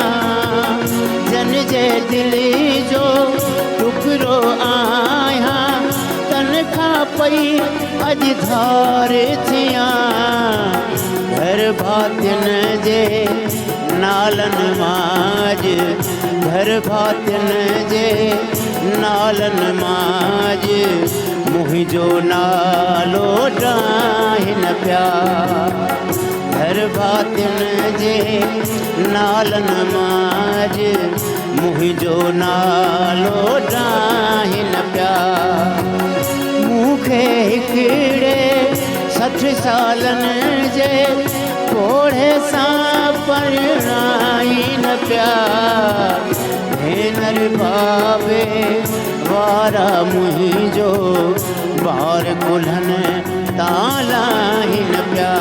जन जे दिली जो टुकरो आया तन खां पई अॼु धार थियां घर भातियुनि जे नालनि मां घर भातियुनि जे नालनि मां मुहिंजो नालो डाहिन पिया घर भातियुनि जे नालनि मां मुहिंजो नालो डाहिन पिया मूंखे हिकिड़े 60 सालनि जे कोड़े सां परणाई न पिया भेनर बाबे वारा मुहिंजो बार कुल्हन ताला हिन पिया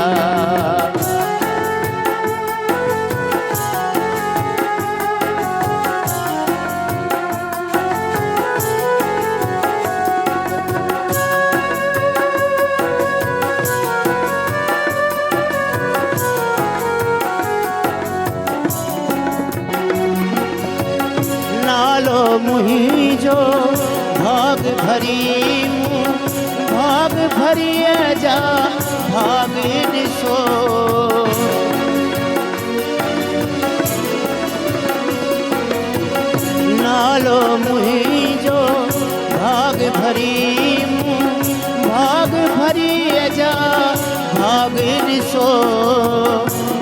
नालो मुहिंजो भाग भरी भाग भरी जा भाग ॾिसो नालो मुहिंजो भाग भरी जा भाग ॾिसो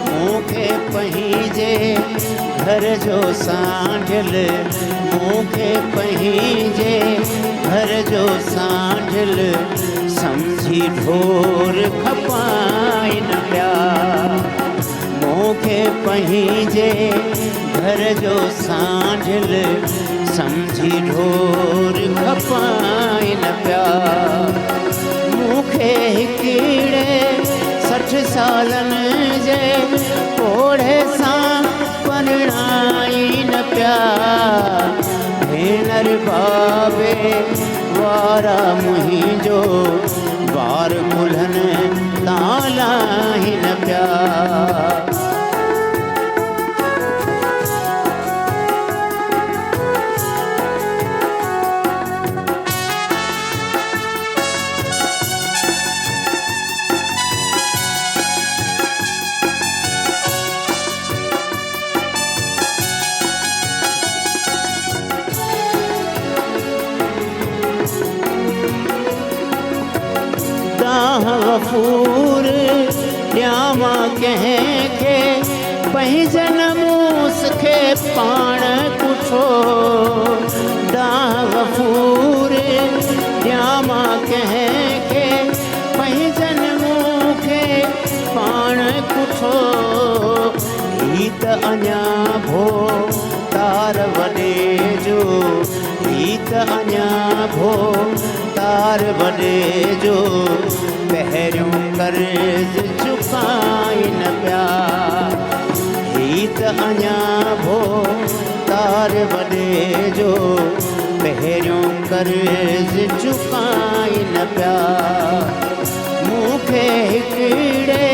मूंखे पंहिंजे घर जो सांढियल मूंखे पंहिंजे घर जो सांढियल सम्झी ढोर खपाई न पिया मूंखे पंहिंजे घर जो सांढियल सम्झी ढोर खपाई न पिया मूंखे हिकिड़े 60 सालनि जे कोड़े सां परणाई न पिया भेनर बाबे वारा मुहिंजो बार कुल्हन ताला हिन पिया गफूर ॾियां कंहिंखे पंहिंजन मूस खे पाण कुठो ॾांहुं गफूर ॾियां कंहिंखे पंहिंजन मूंखे पाण कुठो ही त अञा भो तार वॾे जो ही त अञा भो तार वॾे जो पहिरियों कर्ज़ चुकाई न पिया ही त अञा भो तार वॾे जो पहिरियों कर्ज़ चुकाई न पिया मूंखे हिकिड़े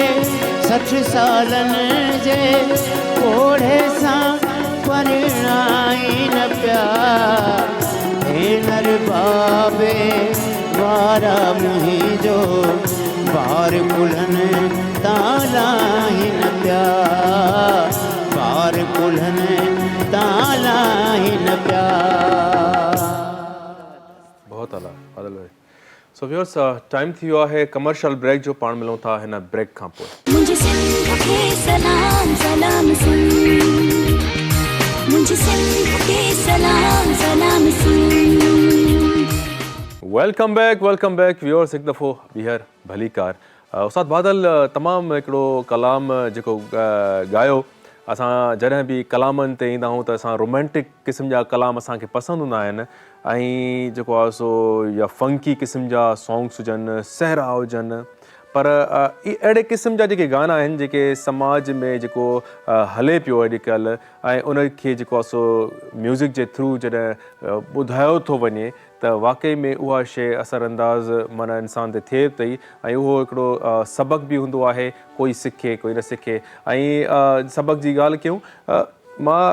60 सालनि जे कोड़े सां परणाई न पिया भेनर बाबे वारा मुहिंजो बार कुल्हन ताला हिन पिया पार कुल्हन ताला हिन पिया। बहुत आला आदिल भाई। सो व्यूअर्स टाइम थी वियो आहे कमर्शियल ब्रेक जो, पाण मिलूं था हिन ब्रेक खां पोइ। मुझे सिंध के सलाम सलाम सुन, मुझे सिंध के सलाम सलाम सुन। वेलकम बैक व्यूअर्स, हिकु दफ़ो ॿीहर भली कार। उस्ताद बादल तमामु हिकिड़ो कलाम जेको ॻायो। असां जॾहिं बि कलामनि ते ईंदा आहियूं त असां रोमेंटिक क़िस्म जा कलाम असांखे पसंदि हूंदा आहिनि, ऐं जेको आहे सो या फंकी क़िस्म जा सॉन्ग्स हुजनि, सहरा हुजनि, पर अहिड़े क़िस्म जा जेके गाना आहिनि जेके समाज में जेको हले पियो अॼुकल्ह, ऐं उनखे जेको आहे सो म्यूज़िक जे थ्रू जॾहिं ॿुधायो थो वञे त वाक़ई में उहा शइ असरअंदाज़ माना इंसान ते थिए पई, ऐं उहो हिकिड़ो सबक़ बि हूंदो आहे, कोई सिखे कोई न सिखे। ऐं सबक़ जी ॻाल्हि कयूं, मां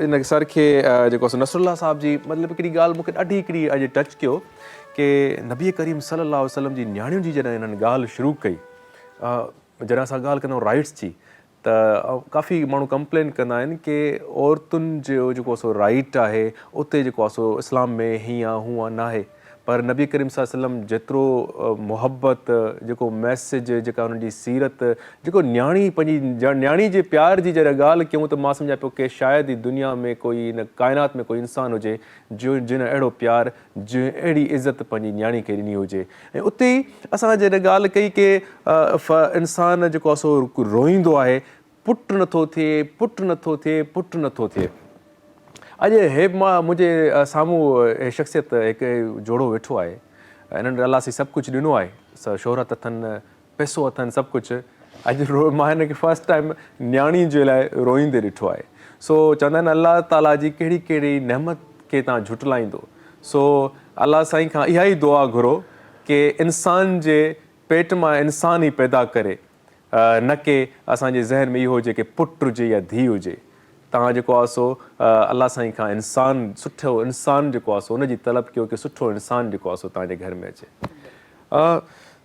इन सर खे जेको आहे नसरुल्लाह साहिब जी मतिलबु हिकिड़ी ॻाल्हि मूंखे ॾाढी हिकिड़ी अॼु टच कयो कि नबी करीम सल्लल्लाहु अलैहि वसल्लम जी नियाणियुनि जी जॾहिं इन्हनि ॻाल्हि शुरू कई, जॾहिं असां ॻाल्हि कंदा आहियूं राइट्स जी, त काफ़ी माण्हू कंप्लेन कंदा आहिनि कि औरतुनि जो जेको सो राइट आहे उते जेको आहे सो इस्लाम में हीअं हूअं न आहे, पर नबी करीम सल्लल्लाहु अलैहि वसल्लम जेतिरो मुहबत, जेको मैसेज, जेका हुननि जी सीरत, जेको नियाणी पंहिंजी नियाणी जे प्यार जी जॾहिं ॻाल्हि कयूं त मां सम्झां पियो कि शायदि ई दुनिया में कोई इन काइनात में कोई इंसानु हुजे जो जिन अहिड़ो प्यारु, जो अहिड़ी इज़त पंहिंजी नियाणी खे ॾिनी हुजे। ऐं उते ई असां जॾहिं ॻाल्हि कई कि इंसानु जेको आहे सो रोईंदो आहे, पुटु नथो थिए, पुटु नथो थिए, पुटु नथो थिए। अॼु हे मां मुंहिंजे साम्हूं शख़्सियत हिकु जोड़ो वेठो आहे, हिननि अलाह सां सभु कुझु ॾिनो आहे, शोहरत अथनि, पैसो अथनि, सभु कुझु। अॼु मां हिनखे फस्ट टाइम नियाणी जे लाइ रोईंदे ॾिठो आहे। सो चवंदा आहिनि अलाह ताला जी कहिड़ी कहिड़ी नेमत खे तव्हां झुटलाईंदो। सो अलाह साईं खां इहा ई दुआ घुरो कि इंसान जे पेट मां इंसान ई पैदा करे, न कि असांजे ज़हन में इहो हुजे कि पुटु हुजे या धीउ हुजे। तव्हां जेको आहे सो अलाह साईं खां इंसान, सुठो इंसान जेको आहे सो उनजी तलब कयो कि सुठो इंसान जेको आहे सो तव्हांजे घर में अचे।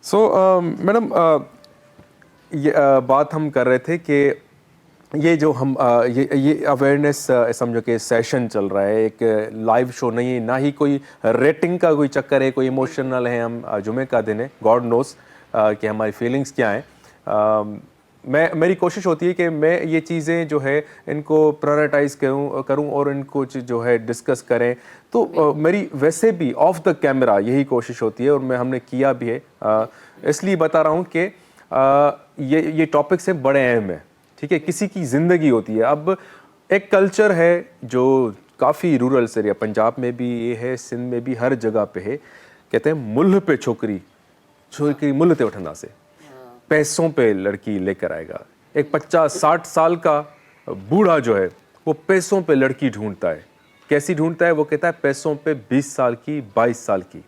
सो मैडम, ये बात हम कर रहे थे कि ये जो हम ये अवेयरनेस समझो कि सेशन चल रहा है, एक लाइव शो नहीं है, ना ही कोई रेटिंग का कोई चक्कर है, कोई इमोशनल है। हम जुमे का दिन है, गॉड नोस कि हमारी फीलिंग्स क्या हैं। मेरी कोशिश होती है कि मैं ये चीज़ें जो है इनको प्रायोरिटाइज करूं और इनको जो है डिस्कस करें। तो मेरी वैसे भी ऑफ द कैमरा यही कोशिश होती है, और हमने किया भी है। इसलिए बता रहा हूँ कि ये टॉपिक्स हैं, बड़े अहम हैं, ठीक है। किसी की ज़िंदगी होती है। अब एक कल्चर है जो काफ़ी रूरल एरिया, पंजाब में भी ये है, सिंध में भी, हर जगह पे है। कहते हैं मुल्ह पे छोकरी मुल्ह ते वठंदा से, पैसों पे लड़की लेकर आएगा। एक 50-60 साल का बूढ़ा जो है वो पैसों पे लड़की ढूंढता है। कैसी ढूंढता है? वो कहता है पैसों पे 20 साल की, 22 साल की।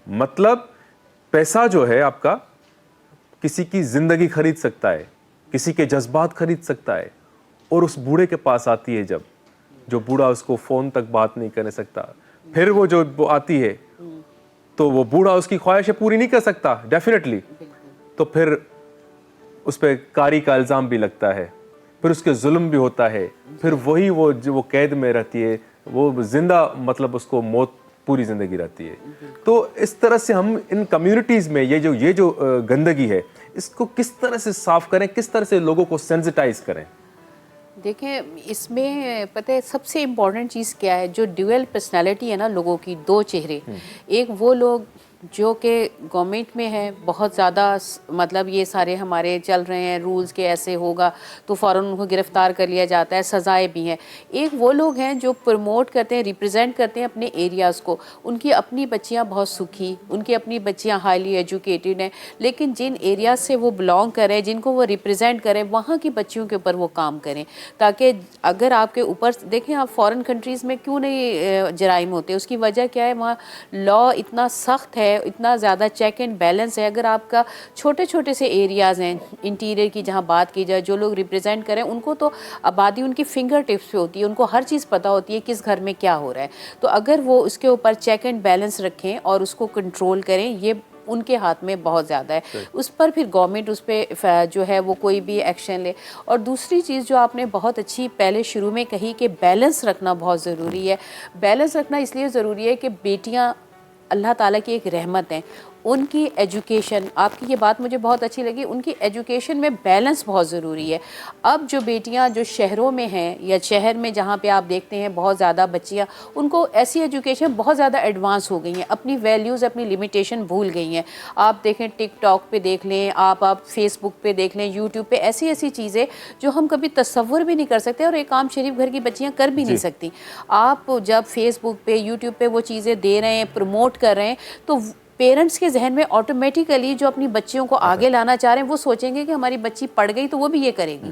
मतलब पैसा जो है आपका किसी की ज़िंदगी खरीद सकता है, किसी के जज्बात खरीद सकता है। और उस बूढ़े के पास आती है जब, जो बूढ़ा उसको फ़ोन तक बात नहीं कर सकता, फिर वो आती है तो वो बूढ़ा उसकी ख्वाहिशें पूरी नहीं कर सकता डेफिनेटली, तो फिर उस पर कारी का इल्ज़ाम भी लगता है, फिर उसके जुल्म भी होता है, फिर वही वो कैद में रहती है, वो जिंदा, मतलब उसको मौत पूरी ज़िंदगी रहती है। तो इस तरह से हम इन कम्युनिटीज़ में ये जो गंदगी है, इसको किस तरह से साफ़ करें, किस तरह से लोगों को सेंसिटाइज करें? देखें, इसमें पता है सबसे इम्पॉर्टेंट चीज़ क्या है, जो ड्यूअल पर्सनालिटी है ना लोगों की, दो चेहरे। एक वो लोग जो कि गवर्नमेंट में है, बहुत ज़्यादा मतलब ये सारे हमारे चल रहे हैं रूल्स के ऐसे होगा तो फ़ौरन उनको गिरफ़्तार कर लिया जाता है, सज़ाएं भी हैं। एक वो लोग हैं जो प्रमोट करते हैं, रिप्रेजेंट करते हैं अपने एरियाज़ को। उनकी अपनी बच्चियां बहुत सुखी, उनकी अपनी बच्चियां हाईली एजुकेटेड हैं, लेकिन जिन एरियाज़ से वो बिलोंग करें, जिनको वो रिप्रेजेंट करें, वहाँ की बच्चियों के ऊपर वो काम करें, ताकि अगर आपके ऊपर देखें, आप फ़ॉरेन कंट्रीज़ में क्यों नहीं जराइम होते, उसकी वजह क्या है? वहाँ लॉ इतना सख्त है, इतना ज़्यादा चेक एंड बैलेंस है। अगर आपका छोटे छोटे से एरियाज़ हैं, इंटीरियर की जहाँ बात की जाए, जो लोग रिप्रेजेंट करें उनको तो आबादी उनकी फिंगर टिप्स पे होती है, उनको हर चीज़ पता होती है किस घर में क्या हो रहा है। तो अगर वो उसके ऊपर चेक एंड बैलेंस रखें और उसको कंट्रोल करें, ये उनके हाथ में बहुत ज़्यादा है। उस पर फिर गवर्नमेंट उस पर जो है वो कोई भी एक्शन ले। और दूसरी चीज़ जो आपने बहुत अच्छी पहले शुरू में कही कि बैलेंस रखना बहुत ज़रूरी है। बैलेंस रखना इसलिए ज़रूरी है कि बेटियाँ अल्लाह ताला की एक रहमत है, उनकी एजुकेशन, आपकी ये बात मुझे बहुत अच्छी लगी, उनकी एजुकेशन में बैलेंस बहुत ज़रूरी है। अब जो बेटियां जो शहरों में हैं या शहर में जहाँ पे आप देखते हैं बहुत ज़्यादा बच्चियां, उनको ऐसी एजुकेशन बहुत ज़्यादा एडवांस हो गई हैं, अपनी वैल्यूज़ अपनी लिमिटेशन भूल गई हैं। आप देखें टिकटॉक पे देख लें, आप फेसबुक पे देख लें, यूट्यूब पे ऐसी ऐसी चीज़ें जो हम कभी तसव्वुर भी नहीं कर सकते और एक आम शरीफ घर की बच्चियाँ कर भी नहीं सकती। आप जब फेसबुक पे यूट्यूब पे वो चीज़ें दे रहे हैं, प्रमोट कर रहे हैं, तो पेरेंट्स के जहन में ऑटोमेटिकली जो अपनी बच्चियों को आगे लाना चाह रहे हैं वो सोचेंगे कि हमारी बच्ची पढ़ गई तो वो भी ये करेगी।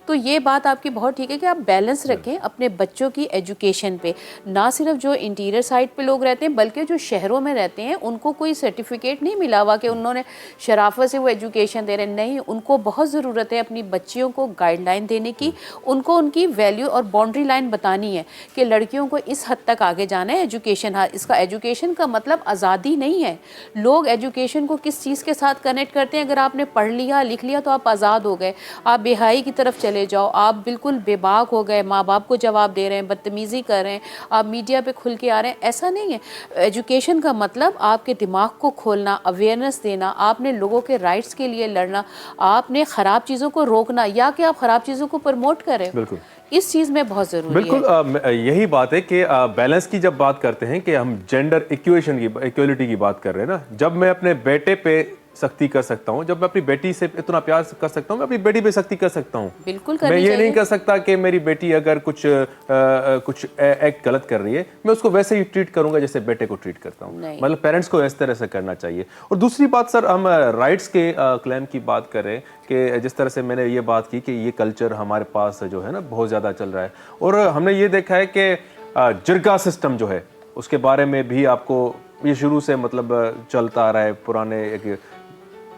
तो ये बात आपकी बहुत ठीक है कि आप बैलेंस रखें अपने बच्चों की एजुकेशन पे। ना सिर्फ जो इंटीरियर साइड पे लोग रहते हैं बल्कि जो शहरों में रहते हैं उनको कोई सर्टिफिकेट नहीं मिला हुआ कि उन्होंने शराफत से वो एजुकेशन दे रहे हैं। नहीं, उनको बहुत ज़रूरत है अपनी बच्चियों को गाइडलाइन देने की, उनको उनकी वैल्यू और बाउंड्री लाइन बतानी है कि लड़कियों को इस हद तक आगे जाना है। एजुकेशन, इसका एजुकेशन का मतलब आज़ादी नहीं है। लोग एजुकेशन को किस चीज़ के साथ कनेक्ट करते हैं, अगर आपने पढ़ लिया लिख लिया तो आप आज़ाद हो गए, आप बेहाई की तरफ चले जाओ, आप बिल्कुल बेबाक हो गए, माँ बाप को जवाब दे रहे हैं, बदतमीज़ी कर रहे हैं, आप मीडिया पे खुल के आ रहे हैं। ऐसा नहीं है। एजुकेशन का मतलब आपके दिमाग को खोलना, अवेयरनेस देना, आपने लोगों के राइट्स के लिए लड़ना, आपने ख़राब चीज़ों को रोकना या कि आप ख़राब चीज़ों को प्रमोट करें। बिल्कुल, इस चीज़ में बहुत ज़रूरी है। बिल्कुल यही बात है कि बैलेंस की जब बात करते हैं कि हम जेंडर इक्वलिटी की बात कर रहे हैं ना, जब मैं अपने बेटे पे सख्ती कर सकता हूँ, जब मैं अपनी बेटी से इतना प्यार कर सकता हूँ, मैं अपनी बेटी पे सख्ती कर सकता हूँ। बिल्कुल मैं ये नहीं कर सकता कि मेरी बेटी अगर कुछ एक्ट गलत कर रही है मैं उसको वैसे ही ट्रीट करूंगा जैसे बेटे को ट्रीट करता हूँ। मतलब पेरेंट्स को इस तरह से करना चाहिए। और दूसरी बात सर, हम राइट्स के क्लेम की बात करें कि जिस तरह से मैंने ये बात की कि ये कल्चर हमारे पास जो है ना बहुत ज़्यादा चल रहा है, और हमने ये देखा है कि जिरगा सिस्टम जो है उसके बारे में भी आपको ये शुरू से मतलब चलता आ रहा है पुराने एक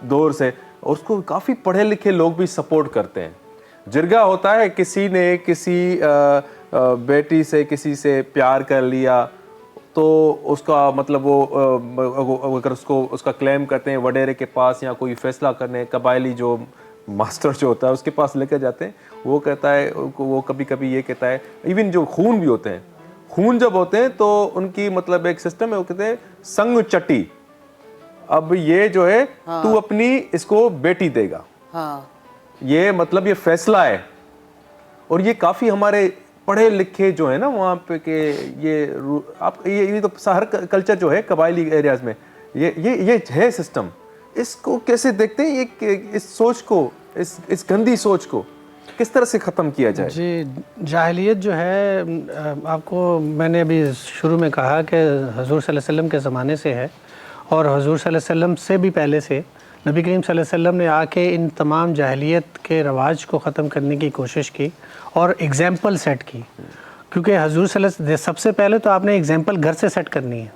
दौर से, और उसको काफ़ी पढ़े लिखे लोग भी सपोर्ट करते हैं। जिरगा होता है किसी ने किसी बेटी से किसी से प्यार कर लिया तो उसका मतलब वो अगर उसका क्लेम करते हैं वडेरे के पास या कोई फैसला करने, कबायली जो मास्टर जो होता है उसके पास लेकर जाते हैं, वो कहता है, वो कभी कभी ये कहता है, इवन जो खून भी होते हैं, खून जब होते हैं तो उनकी मतलब एक सिस्टम है, वो कहते हैं संग चटी, अब ये जो है तू अपनी इसको बेटी देगा। ये मतलब ये फैसला है। और ये काफी हमारे पढ़े लिखे जो है ना वहाँ पे के ये तो हर कल्चर जो है कबायली एरियाज में ये है सिस्टम। इसको कैसे देखते हैं, ये इस सोच को, इस गंदी सोच को किस तरह से ख़त्म किया जाए? जी, जाहिलियत जो है, आपको मैंने अभी शुरू में कहा कि हजूर सल्लल्लाहु अलैहि वसल्लम के ज़माने से है, और हजूर सल्लल्लाहु अलैहि वसल्लम से भी पहले से नबी करीम सल्लल्लाहु अलैहि वसल्लम ने आके इन तमाम जाहिलियत के रवाज को ख़त्म करने की कोशिश की और एग्ज़ाम्पल सेट की। क्योंकि हजूर सल्लल्लाहु अलैहि वसल्लम सबसे पहले तो आपने एग्ज़ाम्पल घर से सेट करनी है।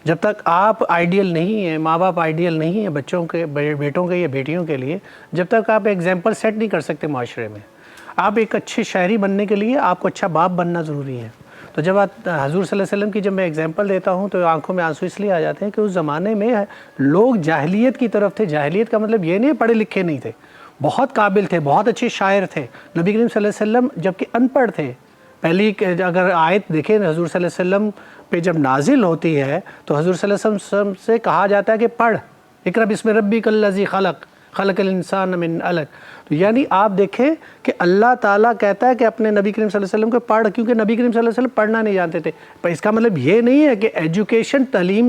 जब तक आप आइडियल नहीं हैं, माँ बाप आइडियल नहीं है बच्चों के, बेटों के या बेटियों के लिए, जब तक आप एग्ज़ाम्पल सेट नहीं कर सकते माशरे में। आप एक अच्छे शहरी बनने के लिए आपको अच्छा बाप बनना ज़रूरी है। तो जब आप हजूर सल्लल्लाहु अलैहि वसल्लम की जब मैं एग्जांपल देता हूँ तो आंखों में आंसू इसलिए आ जाते हैं कि उस ज़माने में लोग जाहिलियत की तरफ थे। जाहिलियत का मतलब ये नहीं पढ़े लिखे नहीं थे, बहुत काबिल थे, बहुत अच्छे शायर थे। नबी करीम सल्लल्लाहु अलैहि वसल्लम जबकि अनपढ़ थे। पहली अगर आयत देखें हजूर सल्लल्लाहु अलैहि वसल्लम पे जब नाजिल होती है तो हजूर सल्लल्लाहु अलैहि वसल्लम से कहा जाता है कि पढ़, इक़रा बिस्मि रब्बिकल लज़ी खलक़ल इंसान मिन अलक़। तो यानी आप देखें कि अल्लाह ताला कहता है कि अपने नबी करीम सल्लल्लाहु अलैहि वसल्लम को पढ़, क्योंकि नबी करीम सल्लल्लाहु अलैहि वसल्लम पढ़ना नहीं जानते थे। पर इसका मतलब ये नहीं है कि एजुकेशन तालीम,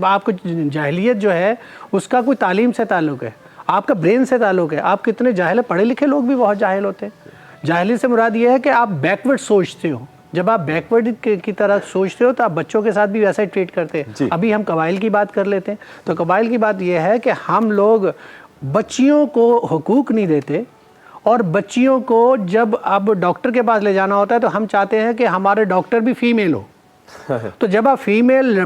आपको जाहिलियत जो है उसका कोई तालीम से ताल्लुक़ है, आपका ब्रेन से ताल्लुक़ है। आप कितने जाहिल है, पढ़े लिखे लोग भी बहुत जाहिल होते हैं। जाहिली से मुराद ये है कि आप बैकवर्ड सोचते हो। जब आप बैकवर्ड की तरह सोचते हो तो आप बच्चों के साथ भी वैसा ही ट्रीट करते हैं। अभी हम कबाइल की बात कर लेते हैं, तो कबाइल की बात यह है कि हम लोग बच्चियों को हुकूक नहीं देते, और बच्चियों को जब अब डॉक्टर के पास ले जाना होता है तो हम चाहते हैं कि हमारे डॉक्टर भी फीमेल हो। तो जब आप फीमेल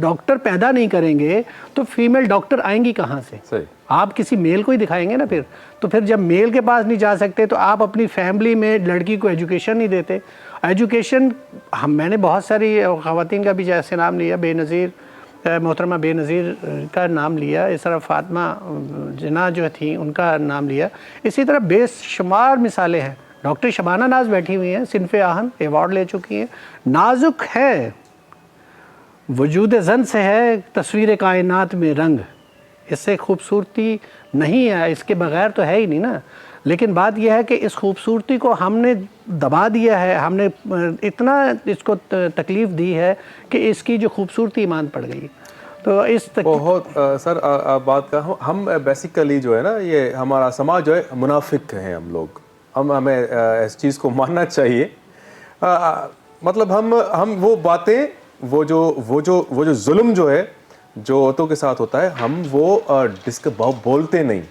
डॉक्टर पैदा नहीं करेंगे तो फीमेल डॉक्टर आएंगी कहाँ से? सही। आप किसी मेल को ही दिखाएंगे ना फिर। तो फिर जब मेल के पास नहीं जा सकते तो आप अपनी फैमिली में लड़की को एजुकेशन नहीं देते। एजुकेशन मैंने बहुत सारी ख़वातीन का भी जैसे नाम लिया, बेनज़ीर मोहतरमा बेनज़ीर का नाम लिया, इस तरह फ़ातिमा जिन्ना जो थी उनका नाम लिया, इसी तरह बेशुमार मिसालें हैं। डॉक्टर शबाना नाज बैठी हुई हैं, सिनफ़े आहन एवार्ड ले चुकी हैं। नाजुक है, वजूद ज़न से है तस्वीर कायनात में रंग, इससे खूबसूरती नहीं है, इसके बग़ैर तो है ही नहीं ना। लेकिन बात यह है कि इस खूबसूरती को हमने दबा दिया है, हमने इतना इसको तकलीफ़ दी है कि इसकी जो खूबसूरती ईमान पड़ गई। तो इस बहुत सर आप बात का हम बेसिकली जो है ना, ये हमारा समाज जो है मुनाफिक हैं हम लोग, हमें इस चीज़ को मानना चाहिए। मतलब हम वो बातें, वो जो जुल्म जो है जो औरतों के साथ होता है, हम वो बोलते नहीं।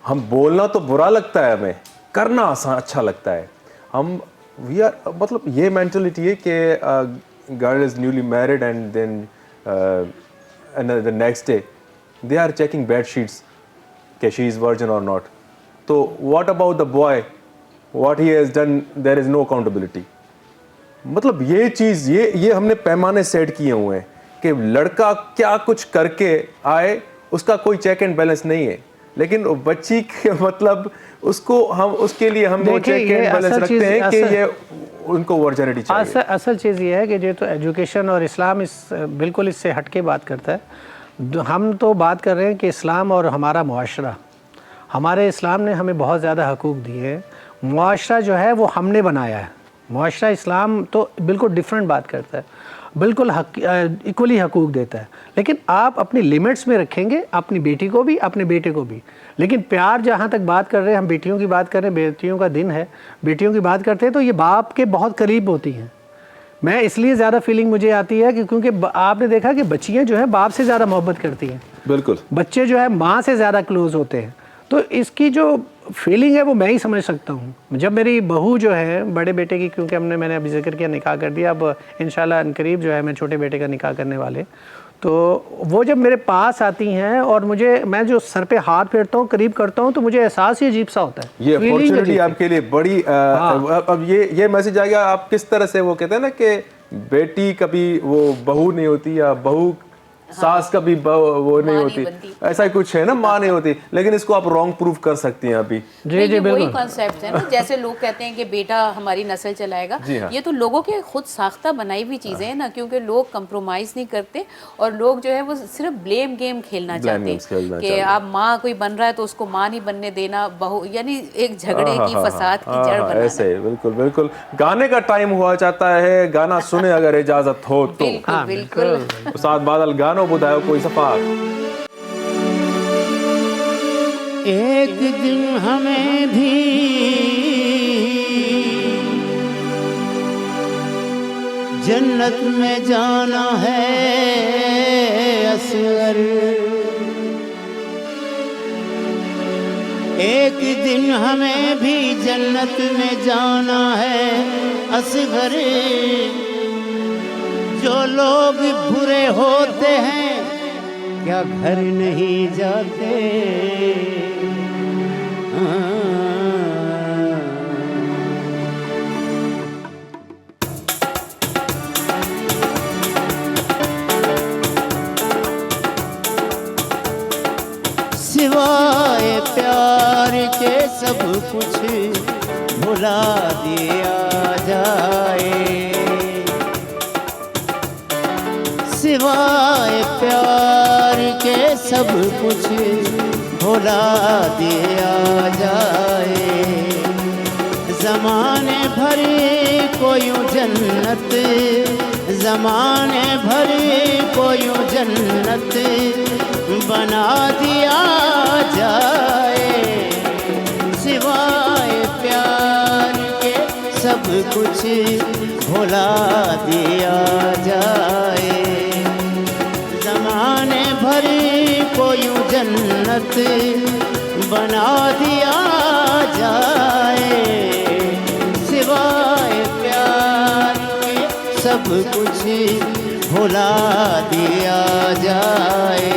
हम बोलना तो बुरा लगता है, हमें करना आसान अच्छा लगता है। हम वी आर मतलब ये मेंटलिटी है कि girl is newly married and then the next day they are checking bed sheets कि शी इज़ वर्जिन और नॉट। तो what about the boy, what he has done, there is no accountability. मतलब ये चीज़ ये हमने पैमाने सेट किए हुए हैं कि लड़का क्या कुछ करके आए उसका कोई चेक एंड बैलेंस नहीं है, लेकिन बच्ची के मतलब उसको हम उसके लिए हम वो चेक एंड बैलेंस रखते हैं कि ये उनको वर्जिनिटी चाहिए। असल चीज़ ये है कि ये तो एजुकेशन और इस्लाम बिल्कुल इससे हटके बात करता है। हम तो बात कर रहे हैं कि इस्लाम और हमारा मुआशरा, हमारे इस्लाम ने हमें बहुत ज़्यादा हकूक़ दिए हैं। मुआशरा जो है वो हमने बनाया है, मुआशरा इस्लाम तो बिल्कुल डिफरेंट बात करता है, बिल्कुल इक्वली हकूक़ देता है। लेकिन आप अपनी लिमिट्स में रखेंगे, अपनी बेटी को भी अपने बेटे को भी। लेकिन प्यार जहाँ तक बात कर रहे हैं, हम बेटियों की बात कर रहे हैं, बेटियों का दिन है, बेटियों की बात करते हैं तो ये बाप के बहुत करीब होती हैं। मैं इसलिए ज़्यादा फीलिंग मुझे आती है कि क्योंकि आपने देखा कि बच्चियाँ जो हैं बाप से ज़्यादा मोहब्बत करती हैं, बिल्कुल। बच्चे जो है माँ से ज़्यादा क्लोज़ होते हैं। तो इसकी जो फीलिंग है वो मैं ही समझ सकता हूँ। जब मेरी बहू जो है बड़े बेटे की, क्योंकि मैंने अभी जिक्र किया निकाह कर दिया, अब इंशाल्लाह अनकरीब जो है मैं छोटे बेटे का निकाह करने वाले, तो वो जब मेरे पास आती हैं और मैं जो सर पे हाथ फेरता हूँ, करीब करता हूँ, तो मुझे एहसास ही अजीब सा होता है। ये अपॉर्चुनिटी आपके लिए बड़ी अब ये मैसेज आएगा, आप किस तरह से वो कहते हैं ना कि बेटी कभी वो बहू नहीं होती या बहू सास कभी वो नहीं होती, ऐसा ही कुछ है ना, माँ नहीं होती, लेकिन इसको आप रॉन्ग प्रूव कर सकती हैं अभी। जी जी वही कॉन्सेप्ट है ना, जैसे लोग कहते हैं कि बेटा हमारी नस्ल चलाएगा, हाँ। ये तो लोगों के खुद साख्ता बनाई हुई चीज़ें हैं ना, क्योंकि लोग कंप्रोमाइज़ नहीं करते और लोग जो है वो सिर्फ ब्लेम गेम खेलना चाहते हैं कि आप माँ कोई बन रहा है तो उसको माँ नहीं बनने देना, बहू, यानी एक झगड़े की फसाद की जड़ बनाना। ऐसे बिल्कुल बिल्कुल। गाने का टाइम हुआ चाहता है, गाना सुने अगर इजाजत हो तो। बिल्कुल। उस्ताद बादल गानो बुधायो कोई सफा। एक दिन हमें भी जन्नत में जाना है असगर, एक दिन हमें भी जन्नत में जाना है असगर। जो लोग बुरे होते हैं क्या घर नहीं जाते, सिवाय प्यार के सब कुछ भुला दिया जाए, सिवाय प्यार के सब कुछ भुला दिया जाए। ज़माने भर को यूं जन्नत, ज़माने भर को यूं जन्नत बना दिया जाए, सिवाय प्यार के सब कुछ भुला दिया जाए। ज़माने भर को यूं जन्नत बना दिया जाए, सिवाय प्यार के सब कुछ भुला दिया जाए।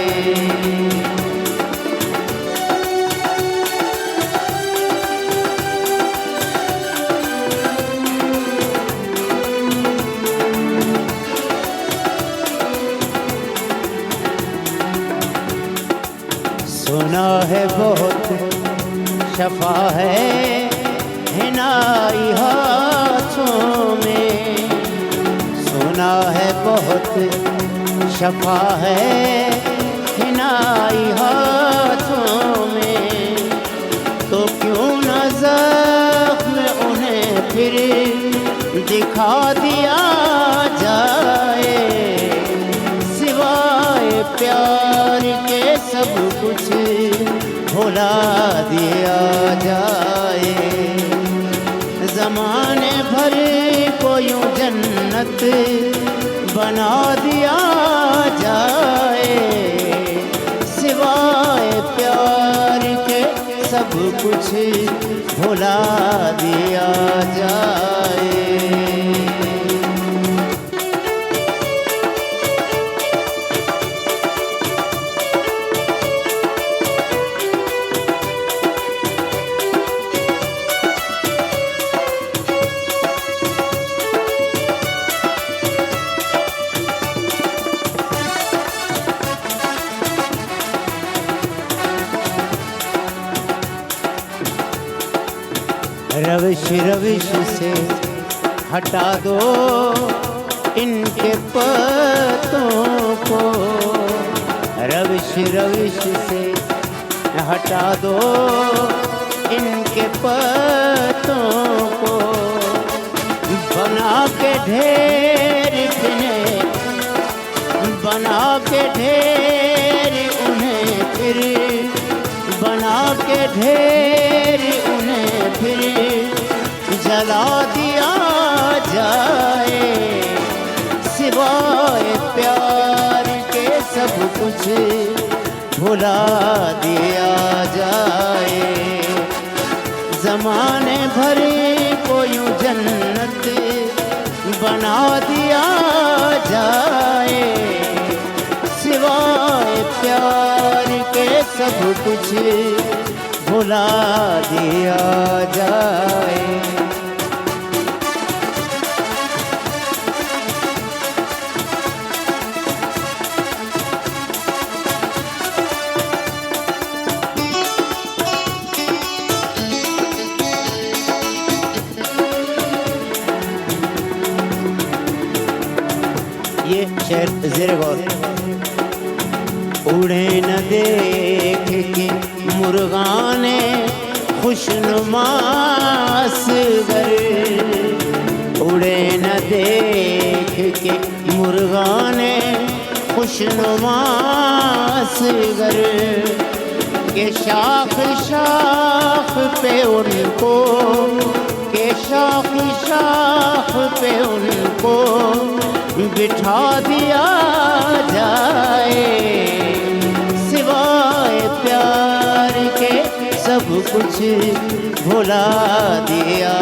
सुना है बहुत शफा है हिनाई हाथों में, सुना है बहुत शफा है हिनाई हाथों में, तो क्यों न ज़ख्म उन्हें फिर दिखा दिया जाए, सिवाय प्यार के सब कुछ भुला दिया जाए। ज़माने भर को यूं जन्नत बना दिया जाए, सिवाय प्यार के सब कुछ भुला दिया जाए। रविश रविश से हटा दो इनके पत्तों को, रविश रविश से हटा दो इनके पत्तों को, बना के ढेर फिने, बना के ढेर उन्हें फिर, बना के ढेर उन्हें फिर जला दिया जाए, सिवाय प्यार के सब कुछ भुला दिया जाए। ज़माने भर को यूं जन्नत बना दिया जाए, सिवाय प्यार के सब कुछ भुला दिया जाए। ये शेर ज़ेर गौर। उड़े न देख के मुर्गाने खुशनुमास गर, उड़े न देख के मुर्गाने खुशनुमास गर, के शाख शाख पे उनको, के शाख शाख पे उनको बिठा दिया जाए, सिवाय प्यार के सब कुछ भुला दिया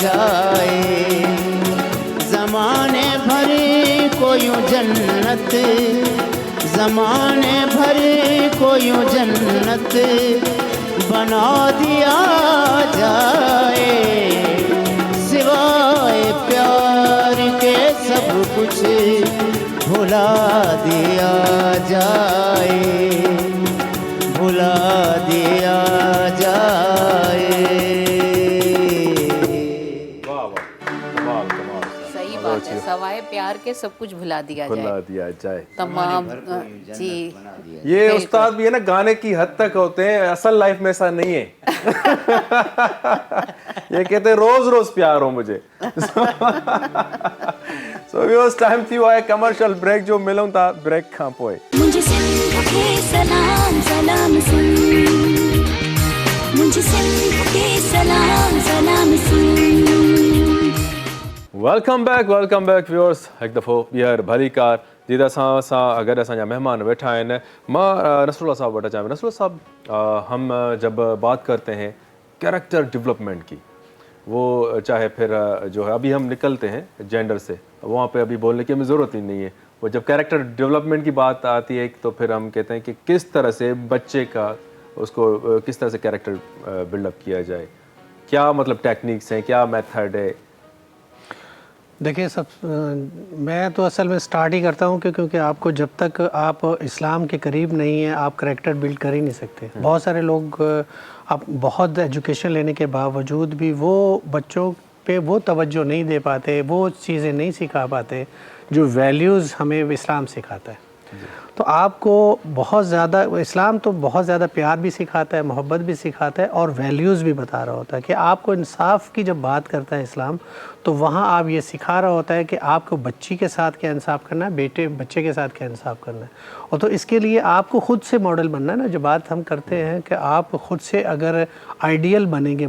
जाए। ज़माने भर को यूं जन्नत, ज़माने भर को यूं जन्नत बना दिया जाए, सिवाय प्यार के सब कुछ भुला दिया जाए, भुला दिया जाए। वाह वाह, कमाल कमाल। सही बात है, सवाए प्यार के सब कुछ भुला दिया जाए, भुला दिया जाए। तमाम जी। ये उस्ताद भी है ना, गाने की हद तक होते हैं, असल लाइफ में ऐसा नहीं है। ये कहते हैं रोज रोज प्यार हो मुझे। सो व्यूअर्स, टाइम थी है कमर्शियल ब्रेक जो मिलूं था ब्रेक खां पोए। मुझे सिंध के सलाम सलाम सुन, मुझे सिंध के सलाम सलाम सुन। Welcome back viewers. एक दफ़ो ॿीहर भली कार जिते असां अगरि असांजा मेहमान वेठा आहिनि। मां नसरुल्लाह साहब वटि अचां। नसरुल्लाह साहब, हम जब बात करते हैं कैरेक्टर डेवलपमेंट की, वो चाहे फिर जो है अभी हम निकलते हैं जेंडर से, वहाँ पे अभी बोलने की हमें ज़रूरत ही नहीं है। वो जब कैरेक्टर डेवलपमेंट की बात आती है तो फिर हम कहते हैं कि किस तरह से बच्चे का उसको किस तरह से कैरेक्टर बिल्डअप किया जाए, क्या मतलब टेक्निक्स हैं, क्या मेथड है? देखिए मैं तो असल में स्टार्ट ही करता हूँ क्योंकि आपको जब तक आप इस्लाम के करीब नहीं हैं आप करैक्टर बिल्ड कर ही नहीं सकते। बहुत सारे लोग आप बहुत एजुकेशन लेने के बावजूद भी वो बच्चों पे वो तवज्जो नहीं दे पाते, वो चीज़ें नहीं सिखा पाते जो वैल्यूज़ हमें इस्लाम सिखाता है। तो आपको बहुत ज़्यादा इस्लाम तो बहुत ज़्यादा प्यार भी सिखाता है, मोहब्बत भी सिखाता है और वैल्यूज़ भी बता रहा होता है कि आपको इंसाफ की जब बात करता है इस्लाम तो वहाँ आप ये सिखा रहा होता है कि आपको बच्ची के साथ क्या इंसाफ करना है, बच्चे के साथ क्या इंसाफ करना है। और तो इसके लिए आपको ख़ुद से मॉडल बनना है ना। जो बात हम करते हैं कि आप ख़ुद से अगर आइडियल बनेंगे,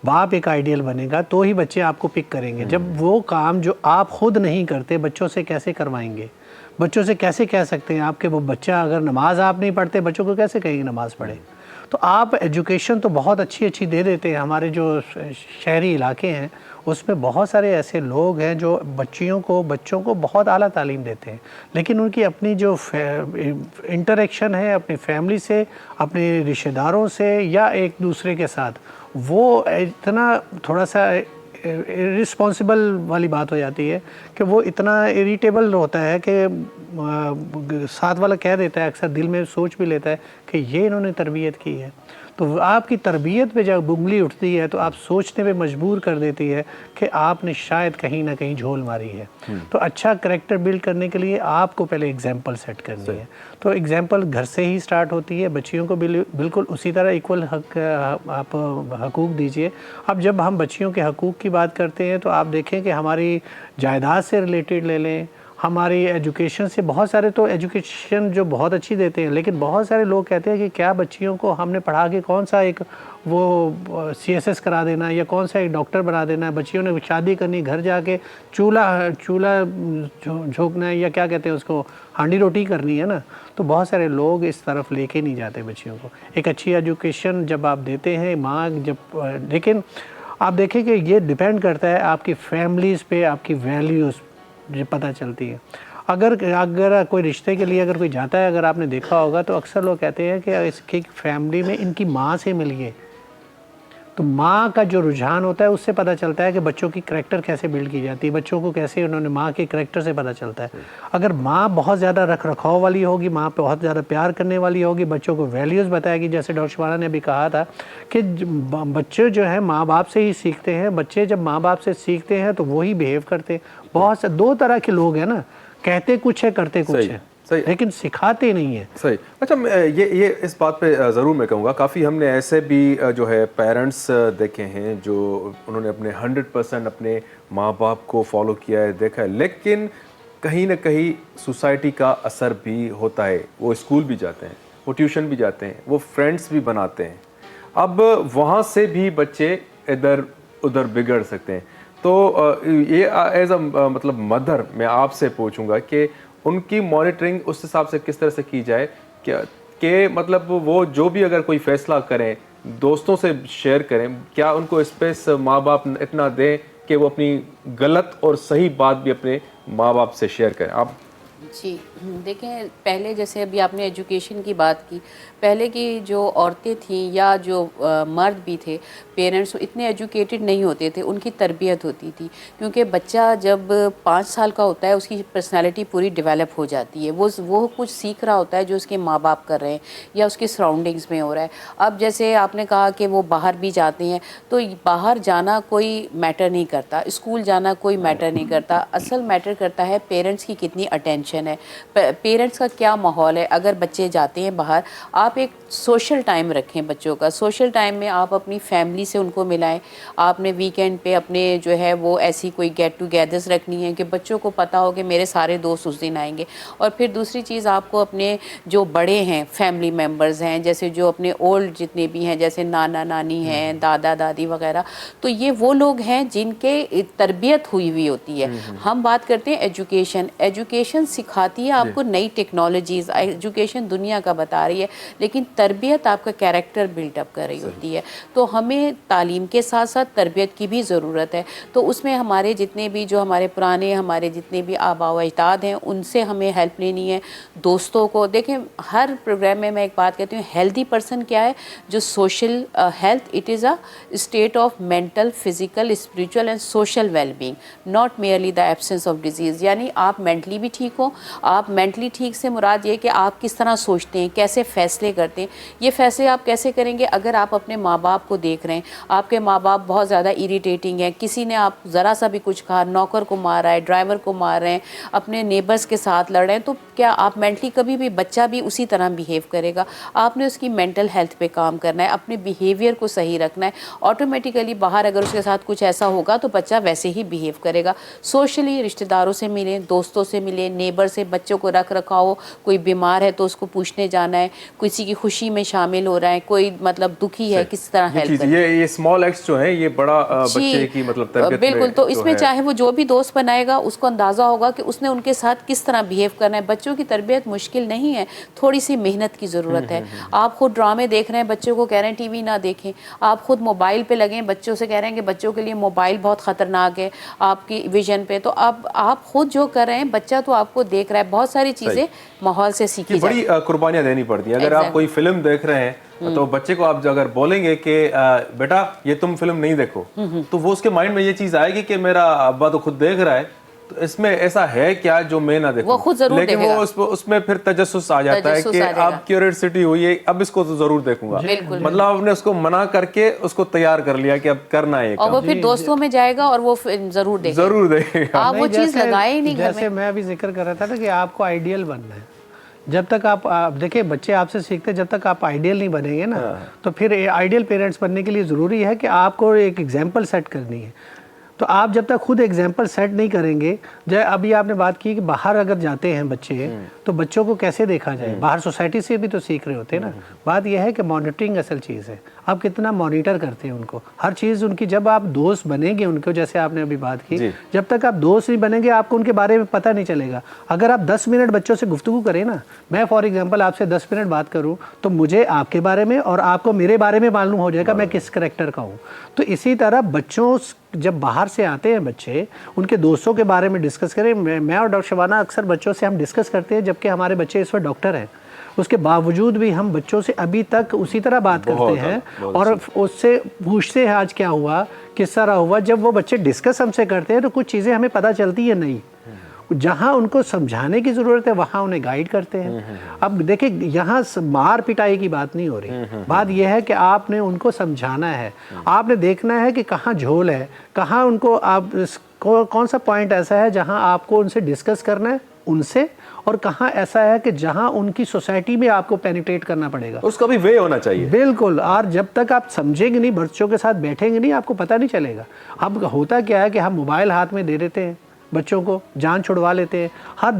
बाप एक आइडियल बनेगा तो ही बच्चे आपको पिक करेंगे। जब वो काम जो आप खुद नहीं करते बच्चों से कैसे करवाएंगे, बच्चों से कैसे कह सकते हैं आपके वो बच्चा अगर नमाज आप नहीं पढ़ते बच्चों को कैसे कहेंगे नमाज पढ़े। तो आप एजुकेशन तो बहुत अच्छी दे देते हैं। हमारे जो शहरी इलाके हैं उसमें बहुत सारे ऐसे लोग हैं जो बच्चों को बहुत आला तालीम देते हैं, लेकिन उनकी अपनी जो इंटरेक्शन है अपनी फैमिली से, अपने रिश्तेदारों से या एक दूसरे के साथ, वो इतना थोड़ा सा इरिस्पॉन्सिबल वाली बात हो जाती है कि वो इतना इरिटेबल होता है कि साथ वाला कह देता है, अक्सर दिल में सोच भी लेता है कि ये इन्होंने तरबियत की है। तो आपकी तरबियत पे जब उंगली उठती है तो आप सोचने पे मजबूर कर देती है कि आपने शायद कहीं ना कहीं झोल मारी है। तो अच्छा करैक्टर बिल्ड करने के लिए आपको पहले एग्जाम्पल सेट करनी है। तो एग्जाम्पल घर से ही स्टार्ट होती है। बच्चियों को बिल्कुल उसी तरह इक्वल हक आप हकूक़ दीजिए। अब जब हम बच्चियों के हकूक़ की बात करते हैं तो आप देखें कि हमारी जायदाद से रिलेटेड ले लें, हमारी एजुकेशन से, बहुत सारे तो एजुकेशन जो बहुत अच्छी देते हैं, लेकिन बहुत सारे लोग कहते हैं कि क्या बच्चियों को हमने पढ़ा के कौन सा एक वो CSS करा देना या कौन सा एक डॉक्टर बना देना है। बच्चियों ने शादी करनी, घर जाके चूल्हा झोंकना है या क्या कहते हैं उसको, हांडी रोटी करनी है ना। तो बहुत सारे लोग इस तरफ लेके नहीं जाते बच्चियों को। एक अच्छी एजुकेशन जब आप देते हैं लेकिन आप देखें कि ये डिपेंड करता है आपकी फैमिलीज़ पे, आपकी वैल्यूज़ जो पता चलती है। अगर कोई रिश्ते के लिए अगर कोई जाता है, अगर आपने देखा होगा तो अक्सर लोग कहते हैं कि इसकी फैमिली में इनकी माँ से मिलिए। तो माँ का जो रुझान होता है उससे पता चलता है कि बच्चों की करैक्टर कैसे बिल्ड की जाती है, बच्चों को कैसे उन्होंने माँ के करैक्टर से पता चलता है। अगर माँ बहुत ज़्यादा रख रखाव वाली होगी, माँ पे बहुत ज़्यादा प्यार करने वाली होगी, बच्चों को वैल्यूज़ बताएगी, जैसे डॉक्टर शबाना ने अभी कहा था कि बच्चे जो हैं माँ बाप से ही सीखते हैं। बच्चे जब माँ बाप से सीखते हैं तो वही बिहेव करते हैं। बहुत से दो तरह के लोग हैं ना, कहते कुछ है करते कुछ है, सही, लेकिन सिखाते नहीं है। सही। अच्छा, ये इस बात पे ज़रूर मैं कहूँगा, काफ़ी हमने ऐसे भी जो है पेरेंट्स देखे हैं जो उन्होंने अपने 100% अपने माँ बाप को फॉलो किया है, देखा है, लेकिन कहीं ना कहीं सोसाइटी का असर भी होता है। वो स्कूल भी जाते हैं, वो ट्यूशन भी जाते हैं, वो फ्रेंड्स भी बनाते हैं। अब वहाँ से भी बच्चे इधर उधर बिगड़ सकते हैं। तो ये एज अ मतलब मदर मैं आपसे पूछूंगा कि उनकी मॉनिटरिंग उस हिसाब से किस तरह से की जाए कि मतलब वो जो भी अगर कोई फैसला करें दोस्तों से शेयर करें, क्या उनको स्पेस माँ बाप इतना दें कि वो अपनी गलत और सही बात भी अपने माँ बाप से शेयर करें। आप जी देखें, पहले जैसे अभी आपने एजुकेशन की बात की, पहले की जो औरतें थीं या जो मर्द भी थे, पेरेंट्स इतने एजुकेटेड नहीं होते थे, उनकी तरबियत होती थी। क्योंकि बच्चा जब 5 साल का होता है उसकी पर्सनालिटी पूरी डेवलप हो जाती है। वो कुछ सीख रहा होता है जो उसके माँ बाप कर रहे हैं या उसके सराउंडिंग्स में हो रहा है। अब जैसे आपने कहा कि वो बाहर भी जाते हैं, तो बाहर जाना कोई मैटर नहीं करता, स्कूल जाना कोई मैटर नहीं करता। असल मैटर करता है पेरेंट्स की कितनी अटेंशन है, पेरेंट्स का क्या माहौल है। अगर बच्चे जाते हैं बाहर, आप एक सोशल टाइम रखें बच्चों का। सोशल टाइम में आप अपनी फैमिली से उनको मिलाएं। आपने वीकेंड पे अपने जो है वो ऐसी कोई गेट टुगेदर्स रखनी है कि बच्चों को पता हो कि मेरे सारे दोस्त उस दिन आएंगे। और फिर दूसरी चीज़, आपको अपने जो बड़े हैं, फैमिली मेम्बर्स हैं, जैसे जो अपने ओल्ड जितने भी हैं, जैसे नाना नानी हैं, दादा दादी वगैरह, तो ये वो लोग हैं जिनके तरबियत हुई हुई होती है। हम बात करते हैं एजुकेशन सिखाती है आपको नई टेक्नोलॉजीज़, एजुकेशन दुनिया का बता रही है, लेकिन तरबियत आपका कैरेक्टर बिल्डअप कर रही होती है। तो हमें तालीम के साथ साथ तरबियत की भी ज़रूरत है। तो उसमें हमारे जितने भी जो हमारे पुराने हमारे जितने भी आबा व अजदाद हैं उनसे हमें हेल्प लेनी है। दोस्तों को देखें, हर प्रोग्राम में मैं एक बात कहती हूँ, हेल्दी पर्सन क्या है, जो social health, it is a state of mental, physical, spiritual and social wellbeing, not merely the absence of disease. यानी आप मेंटली भी ठीक हो। आप मेंटली ठीक से मुराद ये कि आप किस तरह सोचते हैं, कैसे फ़ैसले करते हैं। ये फ़ैसले आप कैसे करेंगे अगर आप अपने माँ बाप को देख रहे हैं, आपके माँ बाप बहुत ज़्यादा इरिटेटिंग है, किसी ने आप ज़रा सा भी कुछ कहा, नौकर को मारा है, ड्राइवर को मार रहे हैं, अपने नेबर्स के साथ लड़ रहे हैं, तो क्या आप मेंटली कभी भी, बच्चा भी उसी तरह बिहेव करेगा। आपने उसकी मेंटल हेल्थ पे काम करना है, अपने बिहेवियर को सही रखना है। ऑटोमेटिकली बाहर अगर उसके साथ कुछ ऐसा होगा तो बच्चा वैसे ही बिहेव करेगा। सोशली रिश्तेदारों से मिलें, दोस्तों से मिलें, नेबर से, बच्चों को रख रखाओ, कोई बीमार है तो उसको पूछने जाना है, किसी की खुशी में शामिल हो रहा है, कोई मतलब दुखी है, किस तरह हेल्प करें। ये स्मॉल एक्ट्स जो हैं ये बड़ा बच्चे की मतलब तरबियत बिल्कुल। में तो इसमें चाहे वो जो भी दोस्त बनाएगा उसको अंदाज़ा होगा कि उसने उनके साथ किस तरह बिहेव करना है। बच्चों की तरबियत मुश्किल नहीं है, थोड़ी सी मेहनत की ज़रूरत है। आप खुद ड्रामे देख रहे हैं, बच्चों को कह रहे हैं टीवी ना देखें, आप खुद मोबाइल पे लगें, बच्चों से कह रहे हैं कि बच्चों के लिए मोबाइल बहुत ख़तरनाक है आपकी विजन पे, तो अब आप खुद जो कर रहे हैं, बच्चा तो आपको देख रहा है। बहुत सारी चीज़ें माहौल से सीखी बड़ी कुर्बानियाँ देनी पड़ती हैं। अगर आप कोई फिल्म देख रहे हैं तो बच्चे को आप अगर बोलेंगे कि बेटा ये तुम फिल्म नहीं देखो, तो वो उसके माइंड में ये चीज़ आएगी कि मेरा अब्बा तो खुद देख रहा है, तो इसमें ऐसा है क्या जो मैं ना देखूं। वो खुद जरूर लेकिन देखेगा। वो उसमें फिर तजस्सुस आ जाता है कि अब क्यूरियोसिटी हुई है, अब इसको तो जरूर देखूंगा। मतलब आपने उसको मना करके उसको तैयार कर लिया कि अब करना है, और वो फिर दोस्तों में जाएगा और वो जरूर देखेगा। आप वो चीज़ लगाए ही नहीं घर में। जैसे मैं अभी जिक्र कर रहा था ना कि आपको आइडियल बनना है। जब तक आप देखिए बच्चे आपसे सीखते हैं, जब तक आप आइडियल नहीं बनेंगे ना, तो फिर आइडियल पेरेंट्स बनने के लिए ज़रूरी है कि आपको एक एग्जाम्पल सेट करनी है। तो आप जब तक खुद एग्जाम्पल सेट नहीं करेंगे, जैसे अभी आपने बात की कि बाहर अगर जाते हैं बच्चे तो बच्चों को कैसे देखा जाए, बाहर सोसाइटी से भी तो सीख रहे होते हैं ना। बात यह है कि मॉनिटरिंग असल चीज़ है, आप कितना मॉनिटर करते हैं उनको, हर चीज़ उनकी। जब आप दोस्त बनेंगे उनको, जैसे आपने अभी बात की, जब तक आप दोस्त नहीं बनेंगे आपको उनके बारे में पता नहीं चलेगा। अगर आप 10 मिनट बच्चों से गुफ्तगू करें ना, मैं फॉर एग्जाम्पल आपसे 10 मिनट बात करूँ तो मुझे आपके बारे में और आपको मेरे बारे में मालूम हो जाएगा मैं किस करैक्टर का हूँ। तो इसी तरह बच्चों जब बाहर से आते हैं बच्चे, उनके दोस्तों के बारे में डिस्कस करें। मैं और डॉक्टर शबाना अक्सर बच्चों से हम डिस्कस करते हैं, जबकि हमारे बच्चे इस वक्त डॉक्टर हैं, उसके बावजूद भी हम बच्चों से अभी तक उसी तरह बात करते हैं और उससे पूछते हैं आज क्या हुआ, किस तरह हुआ। जब वो बच्चे डिस्कस हमसे करते हैं तो कुछ चीज़ें हमें पता चलती है नहीं, जहाँ उनको समझाने की ज़रूरत है वहाँ उन्हें गाइड करते हैं। अब देखिए यहाँ मार पिटाई की बात नहीं हो रही, बात यह है कि आपने उनको समझाना है, आपने देखना है कि कहाँ झोल है, कहाँ उनको आप कौन सा पॉइंट ऐसा है जहाँ आपको उनसे डिस्कस करना है उनसे, और कहाँ ऐसा है कि जहाँ उनकी सोसाइटी में आपको पेनिट्रेट करना पड़ेगा। उसका भी वे होना चाहिए। बिल्कुल। और जब तक आप समझेंगे नहीं, बच्चों के साथ बैठेंगे नहीं, आपको पता नहीं चलेगा। अब होता क्या है कि हम मोबाइल हाथ में दे देते हैं बच्चों को, जान छुड़वा लेते हैं। हर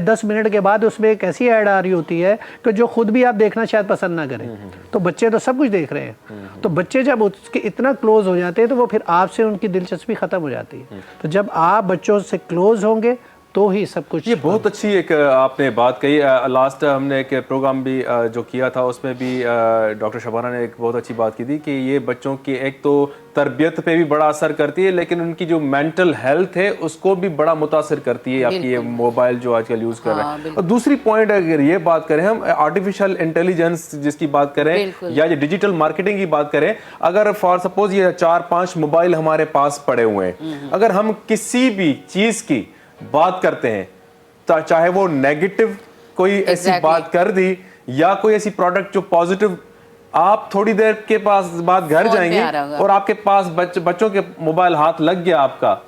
10 मिनट के बाद उसमें एक ऐसी ऐड आ रही होती है कि जो खुद भी आप देखना शायद पसंद ना करें। तो बच्चे तो सब कुछ देख रहे हैं, तो बच्चे जब उसके इतना क्लोज हो जाते हैं तो वो फिर आपसे उनकी दिलचस्पी ख़त्म हो जाती है। तो जब आप बच्चों से क्लोज होंगे तो ही सब कुछ। ये बहुत अच्छी एक आपने बात कही। लास्ट हमने एक प्रोग्राम भी जो किया था उसमें भी डॉक्टर शबाना ने एक बहुत अच्छी बात की थी कि ये बच्चों की एक तो तरबियत पे भी बड़ा असर करती है, लेकिन उनकी जो मेंटल हेल्थ है उसको भी बड़ा मुतासर करती है आपकी ये मोबाइल जो आजकल यूज़ कर रहे हैं। और दूसरी पॉइंट अगर ये बात करें हम आर्टिफिशियल इंटेलिजेंस जिसकी बात करें या ये डिजिटल मार्केटिंग की बात करें, अगर फॉर सपोज ये 4-5 मोबाइल हमारे पास पड़े हुए हैं, अगर हम किसी भी चीज़ की बात करते हैं, चाहे वो नेगेटिव कोई ऐसी बात कर दी या कोई ऐसी प्रोडक्ट जो पॉजिटिव, आप थोड़ी देर के पास बाद घर जाएंगे और आपके पास बच्चों के मोबाइल हाथ लग गया आपका,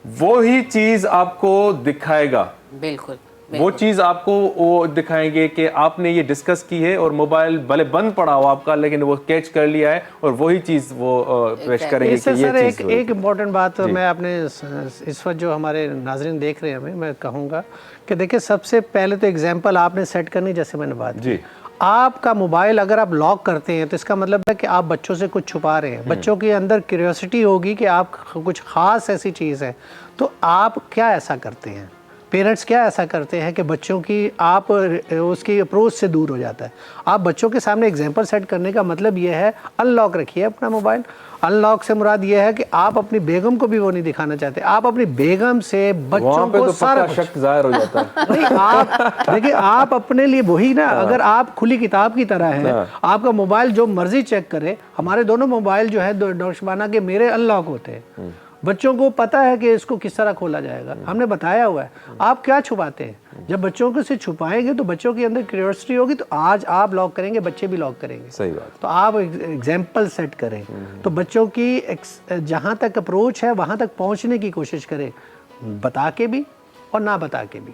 वो ही चीज आपको दिखाएगा। बिल्कुल। वो चीज आपको वो दिखाएंगे कि आपने ये डिस्कस की है और मोबाइल भले बंद पड़ा हो आपका, लेकिन वो कैच कर लिया है और वही चीज वो पेश करेंगे कि ये चीज। एक इम्पोर्टेंट बात मैं अपने इस वक्त जो हमारे नाजरीन देख रहे हैं हमें, मैं कहूँगा कि देखिए सबसे पहले तो एग्जाम्पल आपने सेट करनी, जैसे मैंने बात की। आपका मोबाइल अगर आप लॉक करते हैं तो इसका मतलब है कि आप बच्चों से कुछ छुपा रहे हैं। बच्चों के अंदर क्यूरियोसिटी होगी कि आप कुछ ख़ास ऐसी चीज़ है, तो आप क्या ऐसा करते हैं पेरेंट्स क्या ऐसा करते हैं कि बच्चों की आप उसकी अप्रोच से दूर हो जाता है। आप बच्चों के सामने एग्जांपल सेट करने का मतलब ये है, अनलॉक रखिए अपना मोबाइल। अनलॉक से मुराद ये है कि आप अपनी बेगम को भी वो नहीं दिखाना चाहते, आप अपनी बेगम से बच्चों वहाँ पे को तो सारा पक्का शक जाहिर हो जाता है। नहीं, आप देखिए, आप अपने लिए वही ना, अगर आप खुली किताब की तरह है, आपका मोबाइल जो मर्जी चेक करे। हमारे दोनों मोबाइल जो है डॉक्टर शबाना के मेरे अनलॉक होते हैं। बच्चों को पता है कि इसको किस तरह खोला जाएगा, हमने बताया हुआ है। आप क्या छुपाते हैं? जब बच्चों को से छुपाएंगे तो बच्चों के अंदर क्यूरियोसिटी होगी, तो आज आप लॉक करेंगे, बच्चे भी लॉक करेंगे। सही बात। तो आप एग्जाम्पल सेट करें, तो बच्चों की जहाँ तक अप्रोच है वहाँ तक पहुँचने की कोशिश करें, बता के भी और ना बता के भी।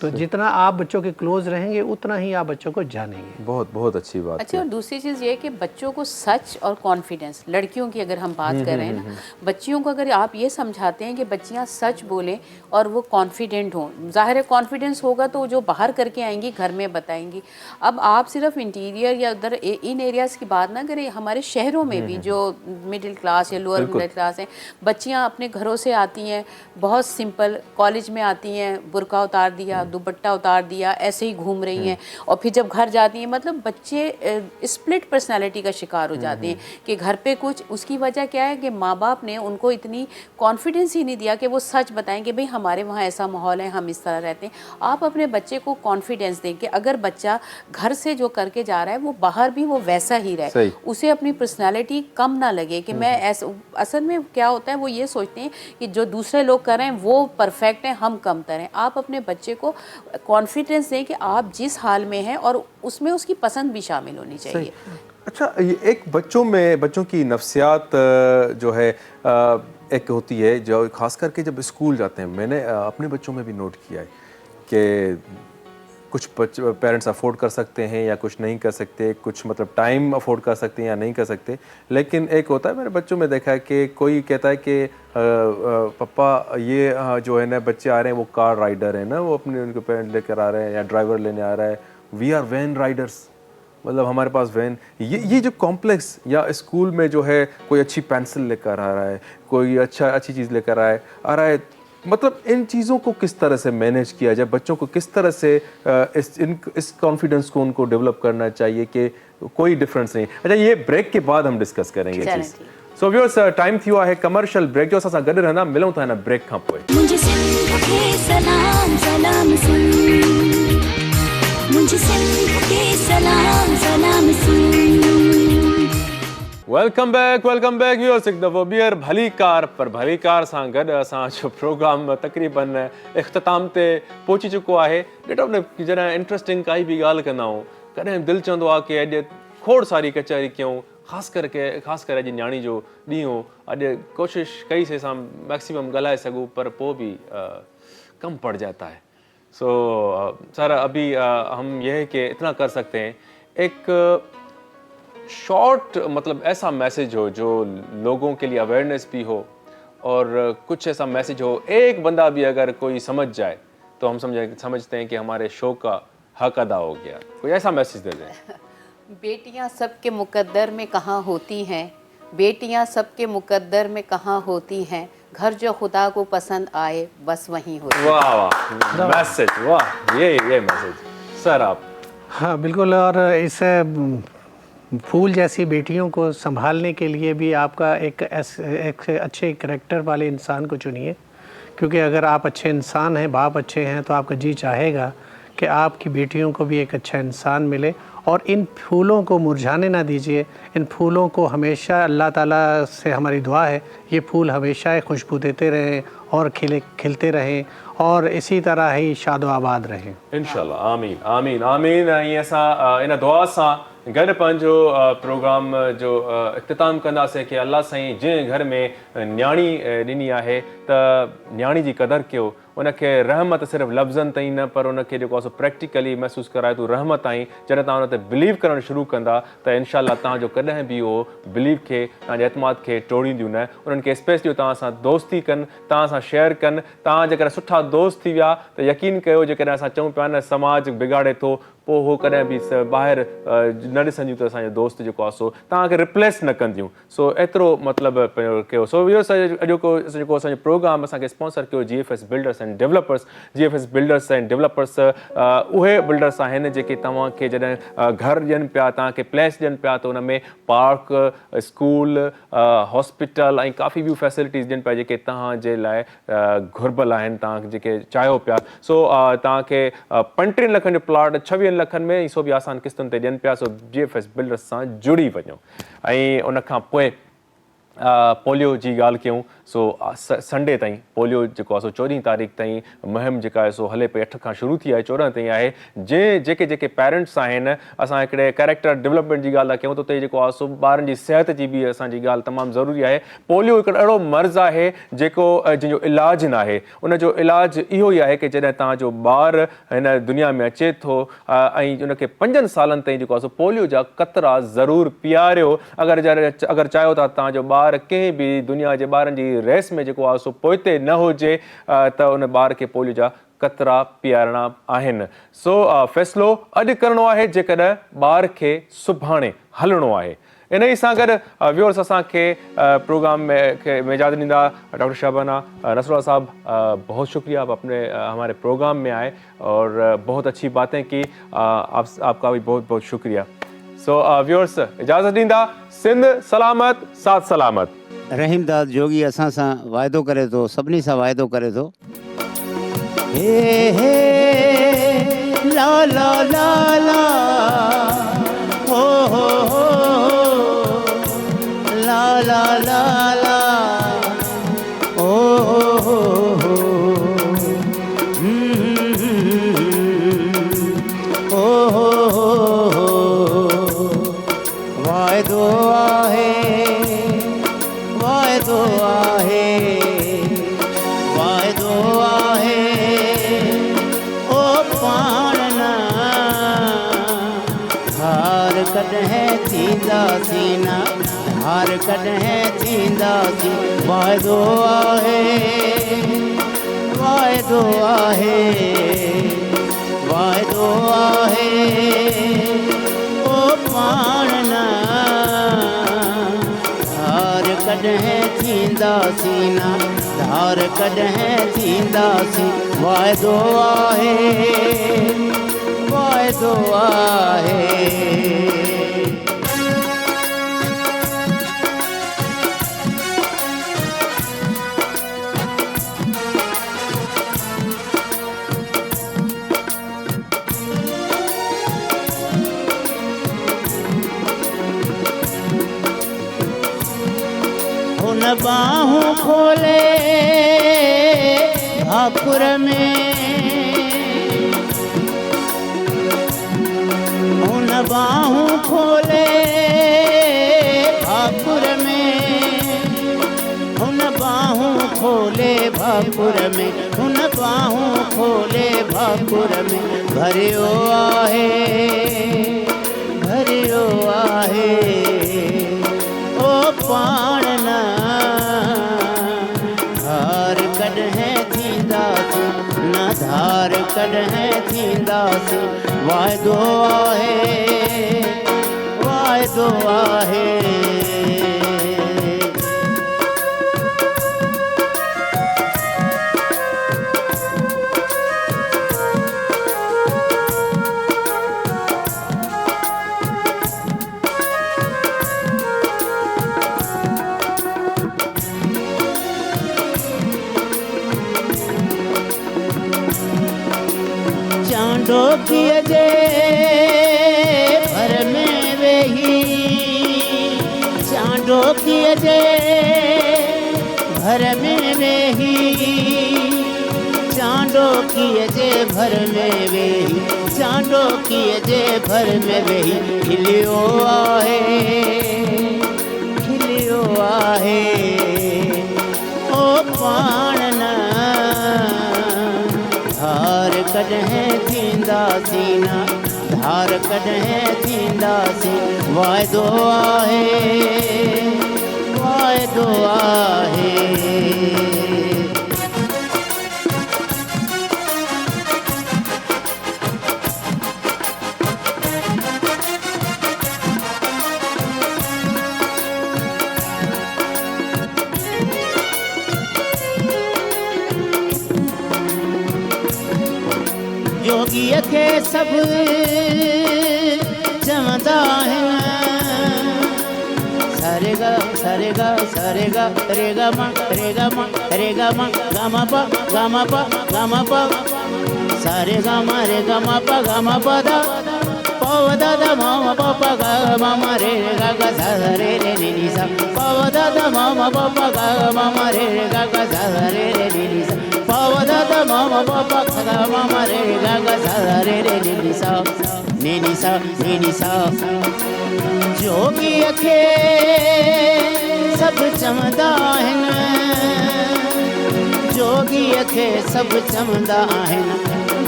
तो जितना आप बच्चों के क्लोज रहेंगे उतना ही आप बच्चों को जानेंगे। बहुत बहुत अच्छी बात। अच्छा, और दूसरी चीज़ ये है कि बच्चों को सच और कॉन्फिडेंस, लड़कियों की अगर हम बात कर रहे हैं ना, बच्चियों को अगर आप ये समझाते हैं कि बच्चियां सच बोलें और वो कॉन्फिडेंट हों, जाहिर है कॉन्फिडेंस होगा तो जो बाहर करके आएंगी घर में बताएंगी। अब आप सिर्फ इंटीरियर या उधर इन एरियाज़ की बात ना करें, हमारे शहरों में भी जो मिडिल क्लास या लोअर मिडिल क्लास हैं, बच्चियाँ अपने घरों से आती हैं बहुत सिंपल, कॉलेज में आती हैं, बुर्का उतार दिया, दुपट्टा उतार दिया, ऐसे ही घूम रही हैं, और फिर जब घर जाती हैं, मतलब बच्चे स्प्लिट पर्सनालिटी का शिकार हो जाते हैं कि घर पे कुछ। उसकी वजह क्या है कि माँ बाप ने उनको इतनी कॉन्फिडेंस ही नहीं दिया कि वो सच बताएं कि भाई हमारे वहाँ ऐसा माहौल है, हम इस तरह रहते हैं। आप अपने बच्चे को कॉन्फिडेंस दें कि अगर बच्चा घर से जो करके जा रहा है वो बाहर भी वो वैसा ही रहे, उसे अपनी पर्सनालिटी कम ना लगे कि मैं ऐसा। असल में क्या होता है, वो ये सोचते हैं कि जो दूसरे लोग कर रहे हैं वो परफेक्ट हैं, हम कमतर हैं। आप अपने बच्चे को कॉन्फिडेंस दें कि आप जिस हाल में हैं, और उसमें उसकी पसंद भी शामिल होनी चाहिए। अच्छा, ये एक बच्चों की नफ्सियात जो है एक होती है, जो खास करके जब स्कूल जाते हैं, मैंने अपने बच्चों में भी नोट किया है कि कुछ पेरेंट्स अफोर्ड कर सकते हैं या कुछ नहीं कर सकते, कुछ मतलब टाइम अफोर्ड कर सकते हैं या नहीं कर सकते। लेकिन एक होता है, मेरे बच्चों में देखा है कि कोई कहता है कि पापा ये जो है ना बच्चे आ रहे हैं वो कार राइडर है ना, वो अपने उनके पेरेंट लेकर आ रहे हैं या ड्राइवर लेने आ रहा है, वी आर वैन राइडर्स, मतलब हमारे पास वैन। ये जो कॉम्प्लेक्स, या स्कूल में जो है कोई अच्छी पेंसिल लेकर आ रहा है, कोई अच्छी चीज़ लेकर आ रहा है, मतलब इन चीज़ों को किस तरह से मैनेज किया जाए, बच्चों को किस तरह से इस कॉन्फिडेंस को उनको डेवलप करना चाहिए कि कोई डिफरेंस नहीं। अच्छा, ये ब्रेक के बाद हम डिस्कस करेंगे चीज़। सो व्यूअर्स, टाइम थियो आहे कमर्शियल ब्रेक जो, असां गॾु रहंदा, मिलूं था हिन ब्रेक खां पोइ। मुझे सिंध के सलाम सलाम सुन, मुझे सिंध के सलाम सलाम सुन। Welcome back viewers. एक दफ़ो ॿीहर भली कार, पर भली कार सां गॾु असां जो प्रोग्राम तक़रीबन इख़्तिताम ते पहुची चुको आहे। ॾिठो न, जॾहिं इंट्रस्टिंग काई बि ॻाल्हि कंदा आहियूं, कॾहिं दिलि चवंदो आहे कि अॼु खोड़ सारी कचहरी कयूं, ख़ासि करे अॼु न्याणी जो ॾींहुं हो, अॼु कोशिशि कईसीं असां मैक्सिमम ॻाल्हाए सघूं, पर पोइ भी कम पड़ जाता है। सो सर, अभी हम यह कि इतना कर सकते हैं, एक शॉर्ट मतलब ऐसा मैसेज हो जो लोगों के लिए अवेयरनेस भी हो, और कुछ ऐसा मैसेज हो, एक बंदा भी अगर कोई समझ जाए तो हम समझते हैं कि हमारे शो का हक अदा हो गया। कोई ऐसा मैसेज दे दें। बेटियां सबके मुकद्दर में कहाँ होती हैं, बेटियां सबके मुकद्दर में कहाँ होती हैं, घर जो खुदा को पसंद आए बस वहीं होती। वाह वाह, मैसेज, वाह, ये मैसेज सर आप। हाँ बिल्कुल, और इस फूल जैसी बेटियों को संभालने के लिए भी आपका एक अच्छे करैक्टर वाले इंसान को चुनिए, क्योंकि अगर आप अच्छे इंसान हैं, बाप अच्छे हैं, तो आपका जी चाहेगा कि आपकी बेटियों को भी एक अच्छा इंसान मिले। और इन फूलों को मुरझाने ना दीजिए, इन फूलों को हमेशा, अल्लाह ताला से हमारी दुआ है, ये फूल हमेशा खुशबू देते रहें और खिलते रहें, और इसी तरह ही शादो आबाद रहें इंशाल्लाह। आमीन आमीन आमीन। असां इन दुआ सां गॾु पंहिंजो प्रोग्राम जो इख़्तिताम कंदासीं कि अल्लाह साईं जंहिं घर में न्याणी ॾिनी आहे त न्याणी जी क़दुरु कयो, उनखे रहमत सिर्फ़ु लफ़्ज़नि ताईं न, पर उनखे जेको आहे सो प्रैक्टिकली महसूसु कराए तूं रहमत आई। जॾहिं तव्हां उन ते बिलीव करणु शुरू कंदा त इनशाला तव्हांजो कॾहिं बि उहो बिलीव खे, तव्हांजे एतमाद खे टोड़ींदियूं न। उन्हनि खे स्पेस ॾियो, तव्हां सां दोस्ती कनि, तव्हां सां शेयर कनि। तव्हां जेकॾहिं सुठा दोस्त थी विया त यकीन कयो, जेकॾहिं असां चऊं पिया न समाज बिगाड़े थो, पोइ उहो कॾहिं बि ॿाहिरि न ॾिसंदियूं त असांजो दोस्त जेको आहे सो तव्हांखे रिप्लेस न कंदियूं। सो एतिरो मतिलबु कयो। सो इहो जेको असांजो प्रोग्राम असांखे स्पॉन्सर कयो GFS builders builders and developers GFS builders and developers उहे बिल्डर्स आहिनि जेके तव्हांखे जॾहिं घर ॾियनि पिया तव्हांखे प्लेस ॾियनि पिया त उन में पार्क स्कूल हॉस्पिटल ऐं काफ़ी ॿियूं फैसिलिटीज़ ॾियनि पिया जेके तव्हांजे लाइ घुर्बल आहिनि तव्हां जेके चाहियो पिया सो तव्हांखे 35 लखनि जो प्लॉट 26 लखनि में सो बि आसान किस्तुनि ते ॾियनि पिया सो GFS बिल्डर्स सां जुड़ी वञो ऐं उन खां पोइ पोलियो जी ॻाल्हि कयूं सो संडे ताईं पोलियो जेको आहे सो 14 तारीख़ ताईं मुहिम जेका आहे सो हले पई 8 खां शुरू थी आहे 14 ताईं आहे जेके पेरेंट्स आहिनि असां हिकिड़े कैरेक्टर डेवलपमेंट जी ॻाल्हि था कयूं त उते जेको आहे सो ॿारनि जी सिहत जी बि असांजी ॻाल्हि तमामु ज़रूरी आहे पोलियो हिकिड़ो अहिड़ो मर्ज़ु आहे जेको जंहिंजो इलाजु न आहे उनजो इलाजु इहो ई आहे कि जॾहिं तव्हांजो ॿारु हिन दुनिया में अचे थो ऐं उनखे 5 सालनि ताईं जेको आहे सो पोलियो जा क़तरा ज़रूरु पीआरियो अगरि चाहियो था तव्हांजो ॿारु कंहिं बि दुनिया जे ॿारनि जी रेस में जेको आहे सो पोइते न हुजे त उन ॿार खे पोलियो जा क़तरा पीआरणा आहिनि सो फ़ैसिलो अॼु करिणो आहे जेकॾहिं ॿार खे सुभाणे हलणो आहे इन ई सां गॾु व्यूअर्स असांखे प्रोग्राम में इजाज़त ॾींदा डॉक्टर शाबाना नसरुल्लाह साहब बहुत शुक्रिया आप अपने हमारे प्रोग्राम में आए और बहुत अच्छी बातें की आपका भी बहुत बहुत शुक्रिया सो व्यूअर्स इजाज़त ॾींदा सिंध सलामत साथ सलामत रहीमदास जोगी असां सां वाइदो करे थो सभिनी सां वाइदो करे थो हे ला ला ला ला हो ला ला ला ला ओ वाइदो आहे वाइदो आहे वाइदो आहे ओ पाण न हार कॾहिं थींदासीं न हार कॾहिं थींदासीं वाइदो आहे वाइदो आहे वाइदो आहे ओ पाण न कॾहिं थींदासीं न धार कॾहिं थींदासीं वाइदो आहे वाइदो आहे बाहों खोले भाकुर में उन बाहों खोले भाकुर में उन बाहों खोले भाकुर में उन बाहों खोले भाकुर में भरियो आहे भरियो आहे ओ पाण न कॾहिं थींदासीं न धार कॾहिं थींदासीं वाइदो आहे वाइदो आहे चांडोकीअ जे भर में वेही चांडोकीअ जे भर में वेही चांडोकीअ जे भर में वेही चांडोकीअ जे भर में वेही खिलियो आहे ओ पाण न धार कॾहिं थींदासीं न धार कॾहिं थींदासीं वाइदो आहे वाइदो आहे सब चवंदा आहिनि सारे गा रे गा रे गा मा रे गा मा रे गा मा गा मा पा सारे गा मा दा पा दा दा मा पा गा मा रे गा गा सा रे रे नी सा पा दा दा मा पा गा मा रे गा गा सा रे रे नी सा पा दा दा मा पा गा मा रे गा गा सा रे रे नी सा नी सा जोगी खे सब चवंदा आहिनि जोगीअ खे सभु चवंदा आहिनि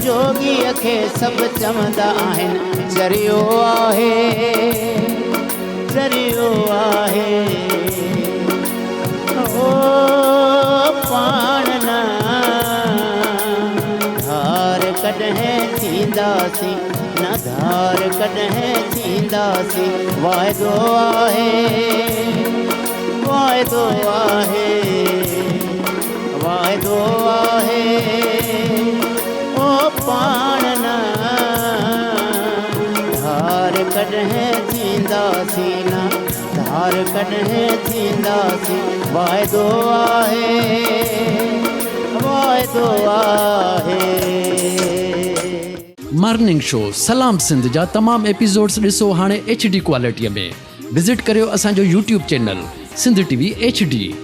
जोगीअ खे सभु चवंदा आहिनि ज़रियो आहे ओ पाण न धार कॾहिं थींदासीं न धार कॾहिं थींदासीं वाइदो आहे ओ पाण न धार कॾहिं थींदासीं न धार कॾहिं थींदासीं वाइदो आहे मॉर्निंग शो सलाम सिंध जा तमाम एपिसोड्स ॾिसो हाणे HD क्वालिटीअ में विज़िट करियो असांजो YouTube channel Sindh TV HD।